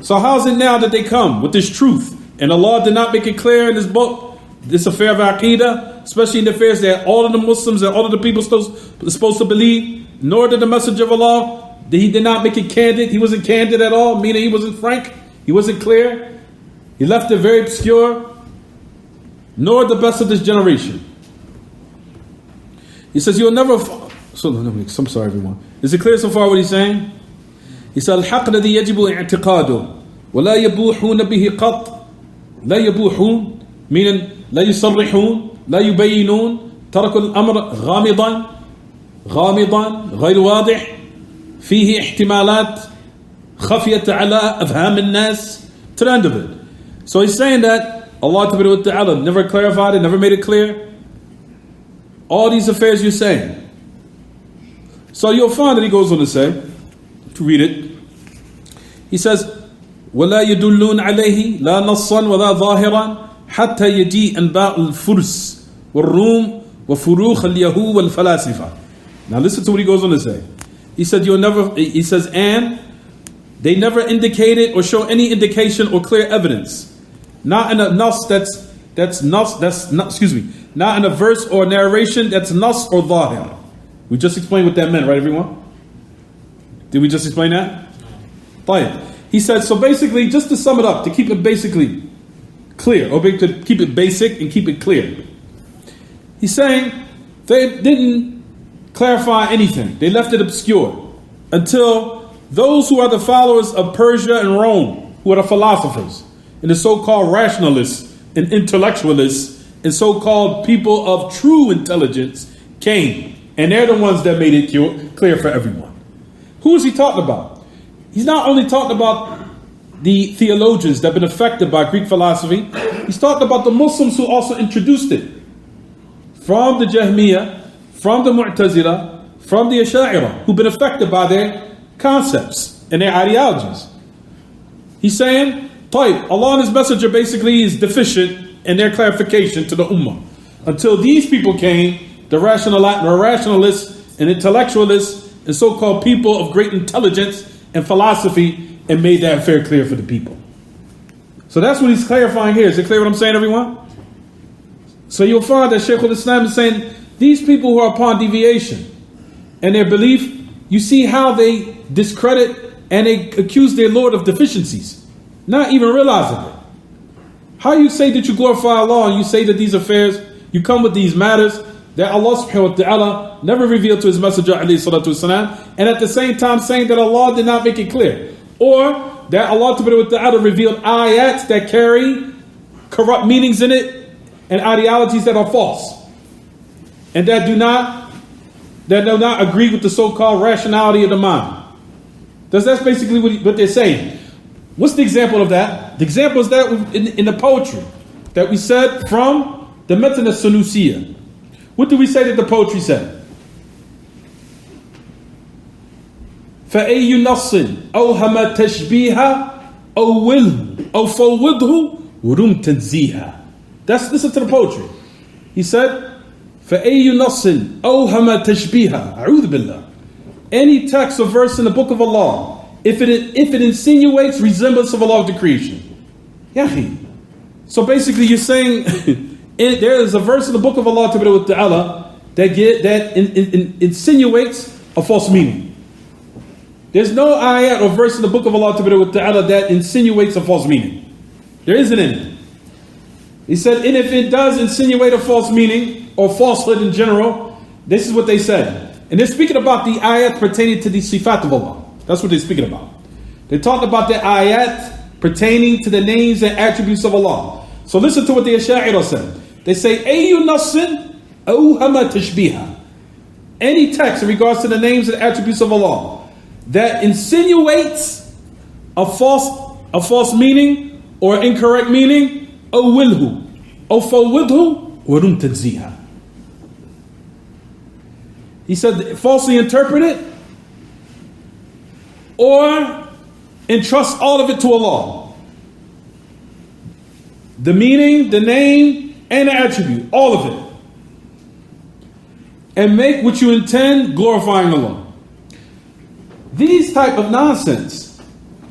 So how is it now that they come with this truth, and Allah did not make it clear in His book, this affair of Aqidah, especially in the affairs that all of the Muslims and all of the people are supposed to believe, nor did the Messenger of Allah, He did not make it candid. He wasn't candid at all, meaning he wasn't frank, he wasn't clear. He left it very obscure, nor the best of this generation. He says, you'll never... I'm sorry, everyone. Is it clear so far what he's saying? He said, الحق الذي يجب اعتقاده ولا يبوحون به قط. لا يبوحون meaning لا يصرحون لا يبينون تركوا الأمر غامضا غير واضح فيه احتمالات خفية على أفهام الناس, to the end of it. So he's saying that Allah Ta'ala never clarified it, never made it clear. All these affairs you're saying. So you'll find that he goes on to say, to read it, he says, وَلَا يَدُلُّونَ عَلَيْهِ لَا نَصًّا وَلَا ظَاهِرًا حَتَّى يَجِيء أَنْبَاءُ الْفُرْسِ وَالرُّومِ وَفُرُوخَ الْيَهُودِ وَالْفَلَاسِفَةِ. Now listen to what he goes on to say. He said, he says, and they never indicated or show any indication or clear evidence. Not in a nas not in a verse or narration that's nas or zahir. We just explained what that meant, right, everyone? Did we just explain that? Fine. He said, so basically, just to sum it up, to keep it basically clear, or to keep it basic and keep it clear. He's saying they didn't clarify anything. They left it obscure until those who are the followers of Persia and Rome, who are the philosophers, and the so-called rationalists and intellectualists, and so-called people of true intelligence came. And they're the ones that made it clear for everyone. Who is he talking about? He's not only talking about the theologians that have been affected by Greek philosophy, he's talking about the Muslims who also introduced it. From the Jahmiyyah, from the Mu'tazila, from the Asha'ira, who've been affected by their concepts and their ideologies. He's saying, Allah and His Messenger basically is deficient in their clarification to the Ummah. Until these people came, the rationalists and intellectualists and so-called people of great intelligence and philosophy, and made that affair clear for the people. So that's what he's clarifying here. Is it clear what I'm saying, everyone? So you'll find that Shaykh al-Islam is saying, these people who are upon deviation and their belief, you see how they discredit and they accuse their Lord of deficiencies, not even realizing it. How you say that you glorify Allah and you say that these affairs, you come with these matters that Allah subhanahu wa ta'ala never revealed to His Messenger alayhi salatu wasalam, and at the same time saying that Allah did not make it clear, or that Allah subhanahu wa ta'ala revealed ayats that carry corrupt meanings in it and ideologies that are false and that do not agree with the so-called rationality of the mind. That's basically what they're saying. What's the example of that? The example is that in the poetry that we said from the Matan al-Sunusiyyah. What did we say that the poetry said? فَأَيُّ نَصٍ أَوْهَمَ تَشْبِيهًا أَوْوِلْهُ أَوْ فَوِّضْهُ وَرُمْ تَنْزِيهًا. Listen to the poetry. He said, فَأَيُّ نَصٍ أَوْهَمَ تَشْبِيهًا أَعُوذُ بِاللَّهِ. Any text or verse in the book of Allah, if it insinuates resemblance of Allah's creation. Yahi. So basically you're saying there is a verse in the book of Allah Ta'ala that insinuates a false meaning. There's no ayat or verse in the book of Allah Ta'ala that insinuates a false meaning. There isn't any. He said, and if it does insinuate a false meaning or falsehood in general, this is what they said. And they're speaking about the ayat pertaining to the sifat of Allah. That's what they're speaking about. They talk about the ayat pertaining to the names and attributes of Allah. So listen to what the Asha'ira said. They say, Ayyu nassin awhama tashbiha. Any text in regards to the names and attributes of Allah that insinuates a false meaning or incorrect meaning, awilhu, aw fawwidhu, wa rum tanziha. He said, falsely interpret it or entrust all of it to Allah. The meaning, the name, and the attribute, all of it. And make what you intend glorifying Allah. These type of nonsense,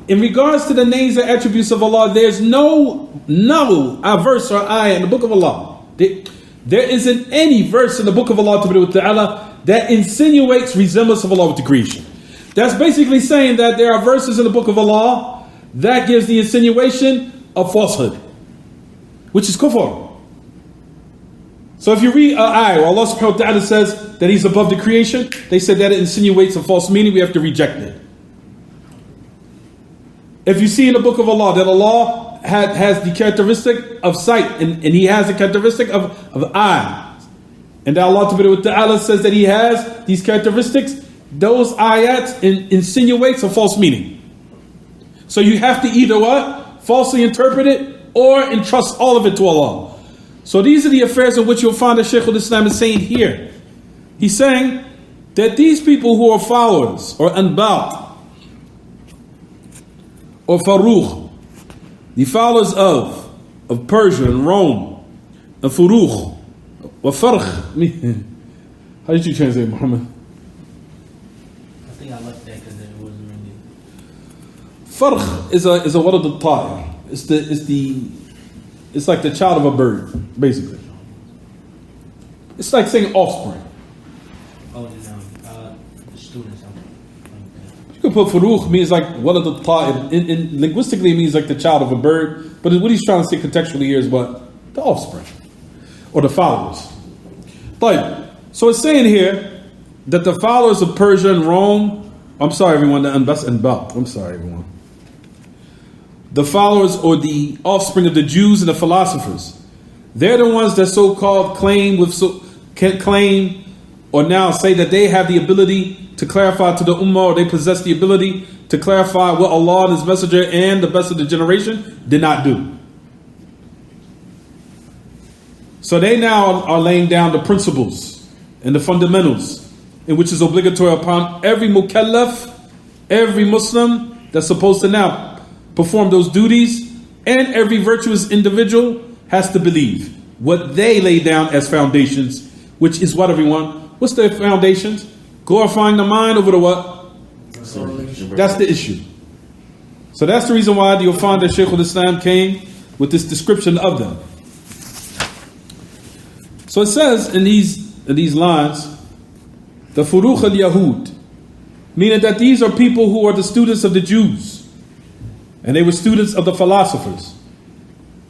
in regards to the names and attributes of Allah, there's no verse or ayah in the book of Allah. There isn't any verse in the book of Allah Ta'ala that insinuates resemblance of Allah with the creation. That's basically saying that there are verses in the book of Allah that gives the insinuation of falsehood, which is kufr. So if you read an ayah where Allah subhanahu wa ta'ala says that He's above the creation, they said that it insinuates a false meaning, we have to reject it. If you see in the book of Allah that Allah has the characteristic of sight, and He has the characteristic of eye, and that Allah ta'ala says that He has these characteristics, those ayats insinuates a false meaning. So you have to either what? Falsely interpret it or entrust all of it to Allah. So these are the affairs in which you'll find that Shaykh al-Islam is saying here. He's saying that these people who are followers or anbat or Faruq, the followers of Persia and Rome, and Furuq, or Farq. How did you translate, Muhammad? I think I left that because it wasn't really. Farq is a walad al-ta'ir. It's like the child of a bird, basically. It's like saying offspring. Oh, the students. You can put Furuq means like walad al-ta'ir. In linguistically it means like the child of a bird, but what he's trying to say contextually here is what? The offspring. Or the followers. So it's saying here that the followers of Persia and Rome, I'm sorry everyone, the followers or the offspring of the Jews and the philosophers, they're the ones that so-called claim or now say that they have the ability to clarify to the ummah, or they possess the ability to clarify what Allah and His Messenger and the best of the generation did not do. So they now are laying down the principles and the fundamentals in which is obligatory upon every mukallaf, every Muslim that's supposed to now perform those duties, and every virtuous individual has to believe what they lay down as foundations, which is what, everyone? What's their foundations? Glorifying the mind over the what? That's the issue. So that's the reason why you'll find that Shaykh al-Islam came with this description of them. So it says in these lines, the Furuq al-Yahud, meaning that these are people who are the students of the Jews, and they were students of the philosophers.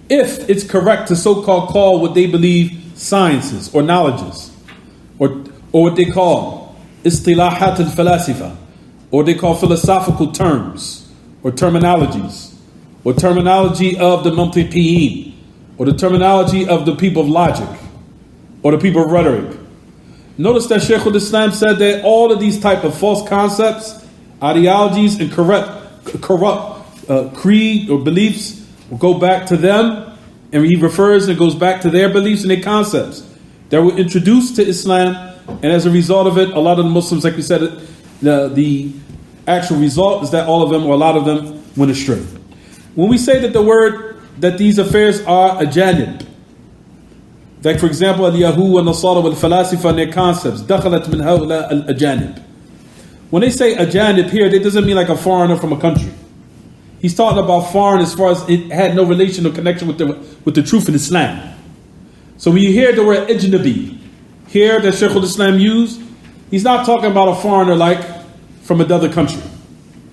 If it's correct to so-called call what they believe sciences or knowledges, or what they call istilahat al-falasifa, or they call philosophical terms or terminologies, or terminology of the mantiqiyin, or the terminology of the people of logic, or the people of rhetoric. Notice that Shaykh al-Islam said that all of these type of false concepts, ideologies, and corrupt creed or beliefs will go back to them, and he refers and goes back to their beliefs and their concepts that were introduced to Islam, and as a result of it, a lot of the Muslims, like we said, the actual result is that all of them, or a lot of them, went astray. When we say that the word, that these affairs are ajanib, like for example, al-Yahud wal-Nasara wal-Falasifa and their concepts, dakhalat min hawla al-ajanib. When they say ajanib here, that doesn't mean like a foreigner from a country. He's talking about foreign as far as it had no relation or connection with the truth in Islam. So when you hear the word ajnabi here that Shaykh al-Islam used, he's not talking about a foreigner like from another country,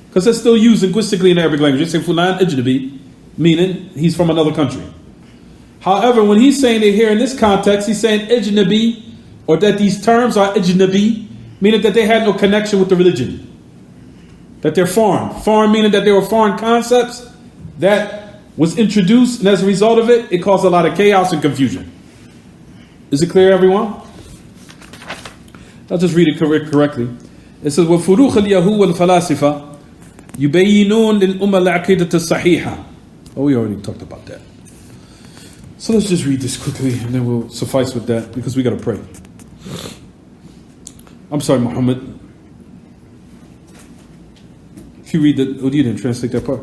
because it's still used linguistically in Arabic language. They say fulan ajnabi, meaning he's from another country. However, when he's saying it here in this context, he's saying ajnabi, or that these terms are ajnabi, meaning that they had no connection with the religion, that they're foreign. Foreign meaning that they were foreign concepts that was introduced, and as a result of it, it caused a lot of chaos and confusion. Is it clear, everyone? I'll just read it correctly. It says, وَفُرُوخَ الْيَهُوَ وَالْفَلَاسِفَةِ يُبَيِّنُونَ لِلْأُمَّةِ الْعَقِيدَةَ الصَّحِيحَةِ. Oh, we already talked about that. So let's just read this quickly, and then we'll suffice with that, because we got to pray. I'm sorry, Muhammad. If you read that, you didn't translate that part.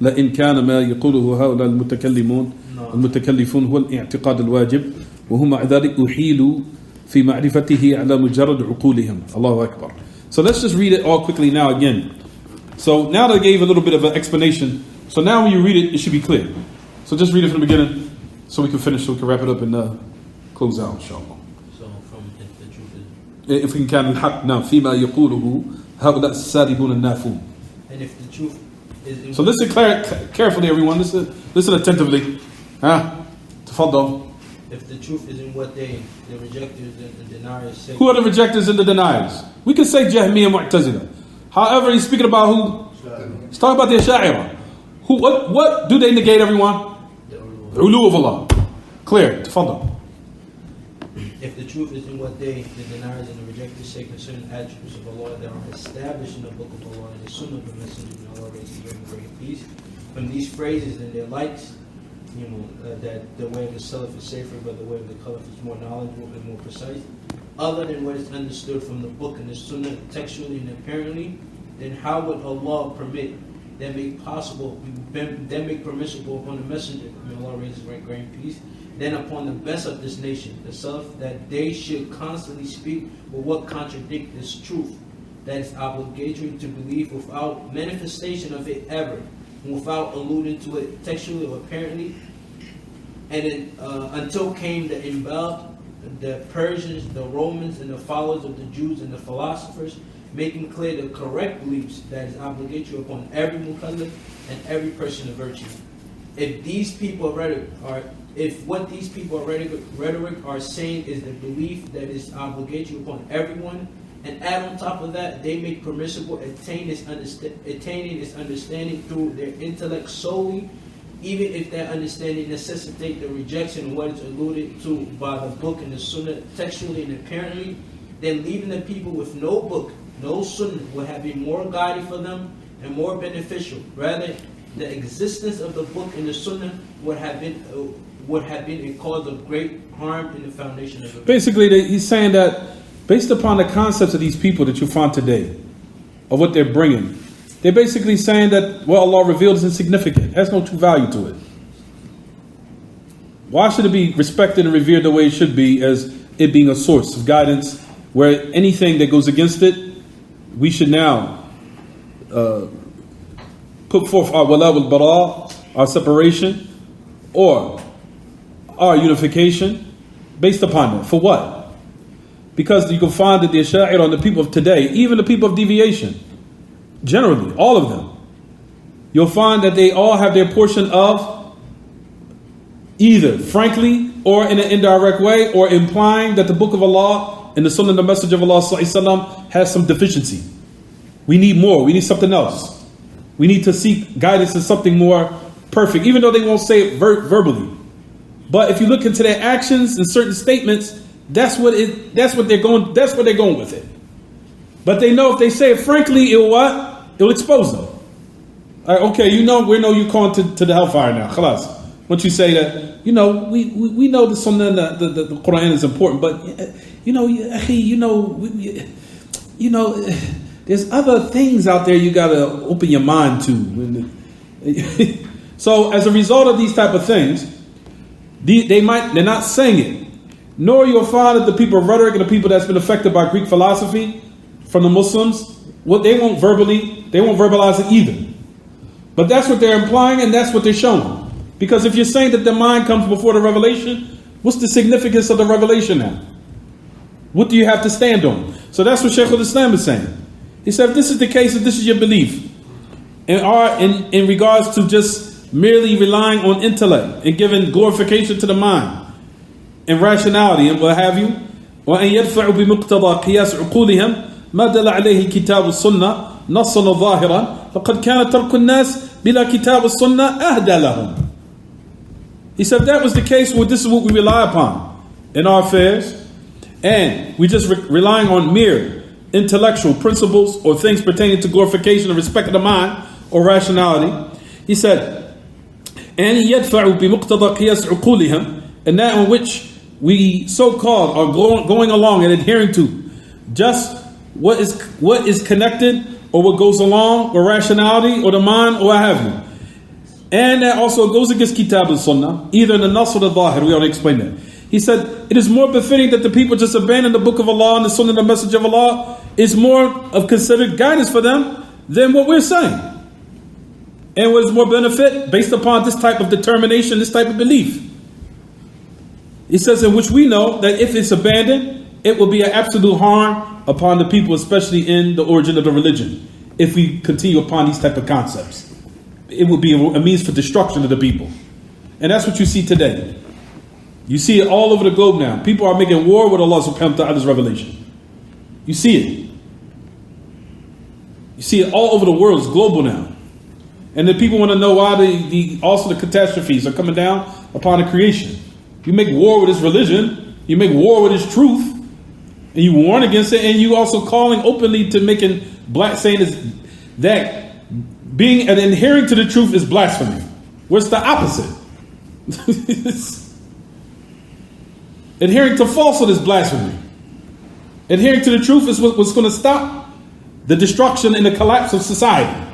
لَإِنْ كَانَ مَا يَقُولُهُ هَؤُلَاءِ الْمُتَكَلِّمُونَ الْمُتَكَلِّفُونَ هُوَ الْاِعْتِقَادُ الْوَاجِبُ وَهُمْ مَعَ ذَلِكَ أُحِيلُوا فِي مَعْرِفَتِهِ عَلَى مُجَرَّدِ عُقُولِهِمْ. Allahu Akbar. So let's just read it all quickly now again. So now that I gave a little bit of an explanation, so now when you read it, it should be clear. So just read it from the beginning, so we can finish, so we can wrap it up and close out, inshallah. So from if the truth is... If we can الحق نعم فيما يقوله هؤلاء السالبون النافون. And if the truth is... So listen carefully, everyone. Listen attentively. تفضل. If the truth is in what the rejectors and deniers say. Who are the rejectors and the deniers? We can say Jahmiyyah, Mu'tazila. However, he's speaking about who? He's talking about the Ash'ari. What do they negate, everyone? The ulu of Allah. Clear. Tafadhal. If the truth is in what the deniers and the rejectors say concerning attributes of Allah that are established in the book of Allah and the Sunnah of the Messenger of Allah, great peace, from these phrases and their likes, that the way of the Salaf is safer, but the way of the Khalaf is more knowledgeable and more precise, other than what is understood from the book and the Sunnah textually and apparently, then how would Allah permit that make permissible upon the Messenger, may Allah raise his rank, great and peace, then upon the best of this nation, the Salaf, that they should constantly speak with what contradict this truth, that is obligatory to believe without manifestation of it ever, without alluding to it textually or apparently, and then until came the Inbal, the Persians, the Romans, and the followers of the Jews and the philosophers, making clear the correct beliefs that is obligatory upon every mukallaf and every person of virtue. If what these people of rhetoric are saying is the belief that is obligatory upon everyone, and add on top of that, they make permissible attaining its understanding through their intellect solely, even if that understanding necessitates the rejection of what is alluded to by the book and the Sunnah textually and apparently, then leaving the people with no book, no Sunnah would have been more guiding for them and more beneficial. Rather, the existence of the book and the Sunnah would have been a cause of great harm in the foundation of the book. Basically, he's saying that based upon the concepts of these people that you find today, of what they're bringing, they're basically saying that what Allah revealed is insignificant, has no true value to it. Why should it be respected and revered the way it should be, as it being a source of guidance, where anything that goes against it, we should now put forth our wala wal bara, our separation, or our unification, based upon that. For what? Because you can find that the Ash'ari on the people of today, even the people of deviation, generally, all of them, you'll find that they all have their portion of either frankly or in an indirect way, or implying that the book of Allah and the Sunnah of the Messenger of Allah has some deficiency. We need more. We need something else. We need to seek guidance in something more perfect, even though they won't say it verbally. But if you look into their actions and certain statements, that's where they're going with it. But they know if they say it frankly, it will what? It will expose them. Okay, we know you're calling to the hellfire now. Khalas. Once you say that, we know the Sunnah and the Quran is important, but there's other things out there you gotta open your mind to. So as a result of these type of things, they're not saying it. Nor you'll find that the people of rhetoric and the people that's been affected by Greek philosophy from the Muslims, they won't verbalize it either. But that's what they're implying, and that's what they're showing. Because if you're saying that the mind comes before the revelation, what's the significance of the revelation now? What do you have to stand on? So that's what Shaykh al-Islam is saying. He said, if this is the case, if this is your belief, in regards to just merely relying on intellect and giving glorification to the mind and rationality and what have you, وأن يدفعوا بمقتضى قياس عقولهم ما دل عليه الكتاب والسنة نصا ظاهرا فقد كان ترك الناس بلا كتاب السنة أهدى لهم. He said, if that was the case, well, this is what we rely upon in our affairs, and we just relying on mere intellectual principles or things pertaining to glorification and respect of the mind or rationality. He said, and يدفعوا بمقتضى قياس عقولهم, and that in which we so-called are going along and adhering to just what is connected or what goes along with rationality or the mind or what have you. And that also goes against Kitab and Sunnah, either in the Nas or the Zahir. We already explained that. He said, it is more befitting that the people just abandon the book of Allah and the Sunnah of the Messenger of Allah is more of considered guidance for them than what we're saying. And what is more benefit based upon this type of determination, this type of belief. He says, in which we know that if it's abandoned, it will be an absolute harm upon the people, especially in the origin of the religion. If we continue upon these type of concepts, it will be a means for destruction of the people. And that's what you see today. You see it all over the globe now. People are making war with Allah subhanahu wa ta'ala's revelation. You see it. You see it all over the world. It's global now. And then people want to know why also the catastrophes are coming down upon the creation. You make war with his religion. You make war with his truth. And you warn against it. And you also calling openly to making saying that being and adhering to the truth is blasphemy. What's the opposite? Adhering to falsehood is blasphemy. Adhering to the truth is what's going to stop the destruction and the collapse of society.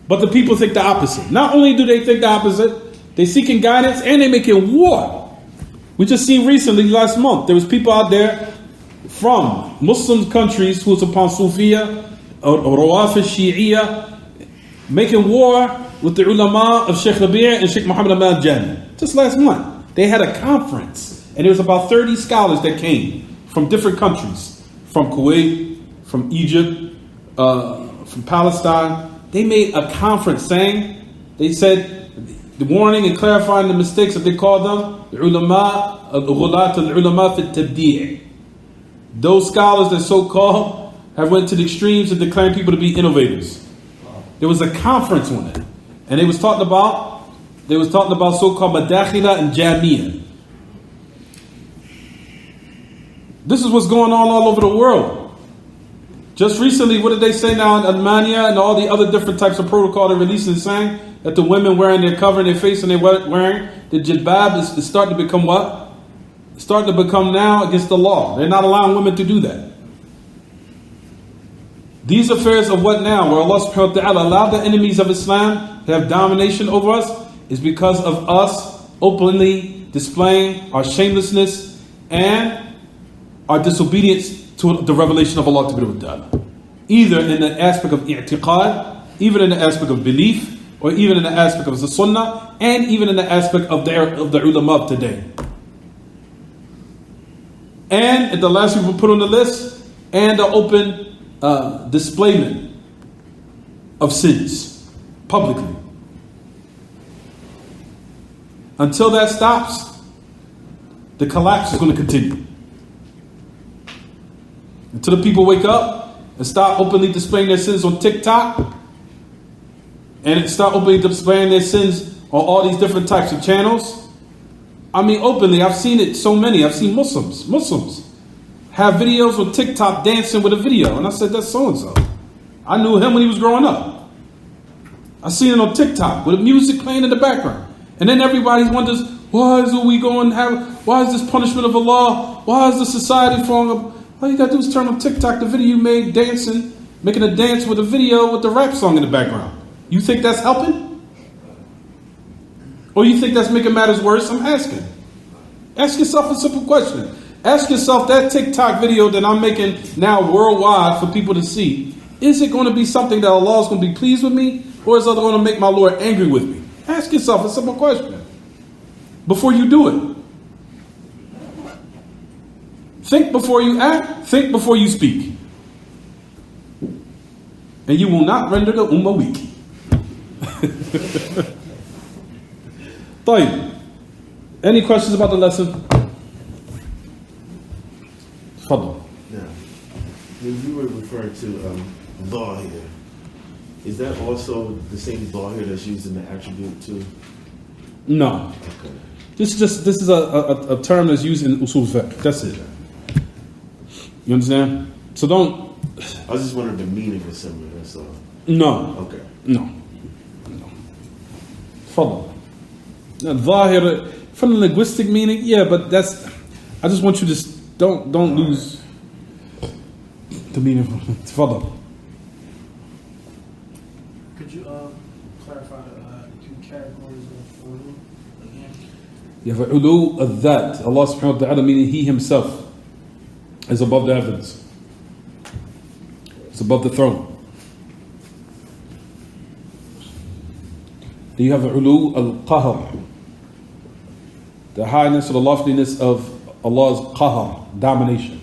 But the people think the opposite. Not only do they think the opposite, they seeking guidance and they making war. We just seen recently, last month, there was people out there from Muslim countries who was upon Sufiya or Rawafid Shi'iyya making war with the ulama of Shaykh Rabi' and Shaykh Muhammad Ahmad Jami. Just last month, they had a conference. And there was about 30 scholars that came from different countries, from Kuwait, from Egypt, from Palestine. They made a conference they said, the warning and clarifying the mistakes that they called them, the ulama, al-ghulat al-ulama fi tabdi'. Those scholars that so-called have went to the extremes of declaring people to be innovators. There was a conference on it. And they was talking about so-called madakhila and jamia. This is what's going on all over the world. Just recently, what did they say now in Almania and all the other different types of protocol they're releasing, saying that the women covering their face and they're wearing the jilbab is starting to become what? It's starting to become now against the law. They're not allowing women to do that. These affairs of what now? Where Allah subhanahu wa ta'ala allowed the enemies of Islam to have domination over us is because of us openly displaying our shamelessness and our disobedience to the revelation of Allah ta'ala. Either in the aspect of i'tiqad, even in the aspect of belief, or even in the aspect of the sunnah, and even in the aspect of the ulama of today. And the last people put on the list, and the open displayment of sins publicly. Until that stops, the collapse is going to continue. Until the people wake up and stop openly displaying their sins on TikTok and start openly displaying their sins on all these different types of channels. I mean, openly, I've seen it so many. I've seen Muslims have videos on TikTok dancing with a video. And I said, that's so-and-so. I knew him when he was growing up. I seen it on TikTok with music playing in the background. And then everybody wonders, why is this punishment of Allah? Why is the society falling up? All you gotta do is turn on TikTok, the video you made dancing, making a dance with a video with the rap song in the background. You think that's helping? Or you think that's making matters worse? I'm asking. Ask yourself a simple question. Ask yourself, that TikTok video that I'm making now worldwide for people to see, is it going to be something that Allah is going to be pleased with me? Or is it going to make my Lord angry with me? Ask yourself a simple question before you do it. Think before you act, think before you speak. And you will not render the ummah weak. طيب. Any questions about the lesson? Fadl. Now, when you were referring to Zahir, is that also the same Zahir that's used in the attribute too? No. Okay. This is a term that's used in usul fiqh. That's it. You understand? So don't. I was just wondering the meaning is similar. That's all. No. Okay. No. Fadl. Zahir, from the linguistic meaning, yeah, but that's. I just want you to don't lose the meaning. Fadl. Could you clarify the two categories of ulu again? You have ulu al-dhat. Allah subhanahu wa ta'ala, meaning He Himself is above the heavens. It's above the throne. Then you have ulu al-qahr, the highness or the loftiness of Allah's qahr, domination.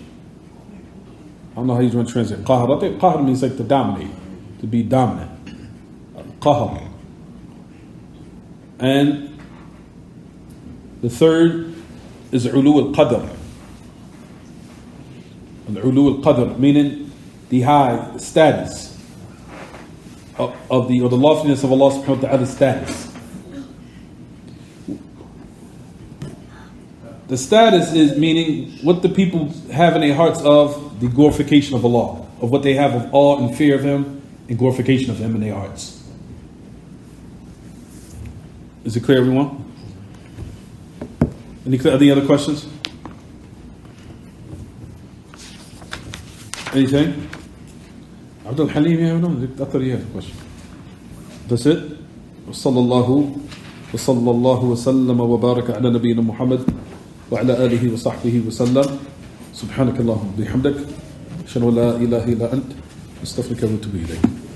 I don't know how you want to translate qahr. I think qahr means like to dominate, to be dominant. Qahr. And the third is ulu al-qadr. Al-ulu al-qadr, meaning the high status of the loftiness of Allah subhanahu wa ta'ala's status. The status is meaning what the people have in their hearts of the glorification of Allah, of what they have of awe and fear of Him and glorification of Him in their hearts. Is it clear, everyone? Any other questions? Anything? Abdul Halim, you have I thought you had a question. That's it? وصلى الله وسلم وبارك على نبينا محمد وعلى آله وصحبه وسلم سبحانك اللهم وبحمدك أشهد أن لا إله إلا أنت أستغفرك وأتوب إليك.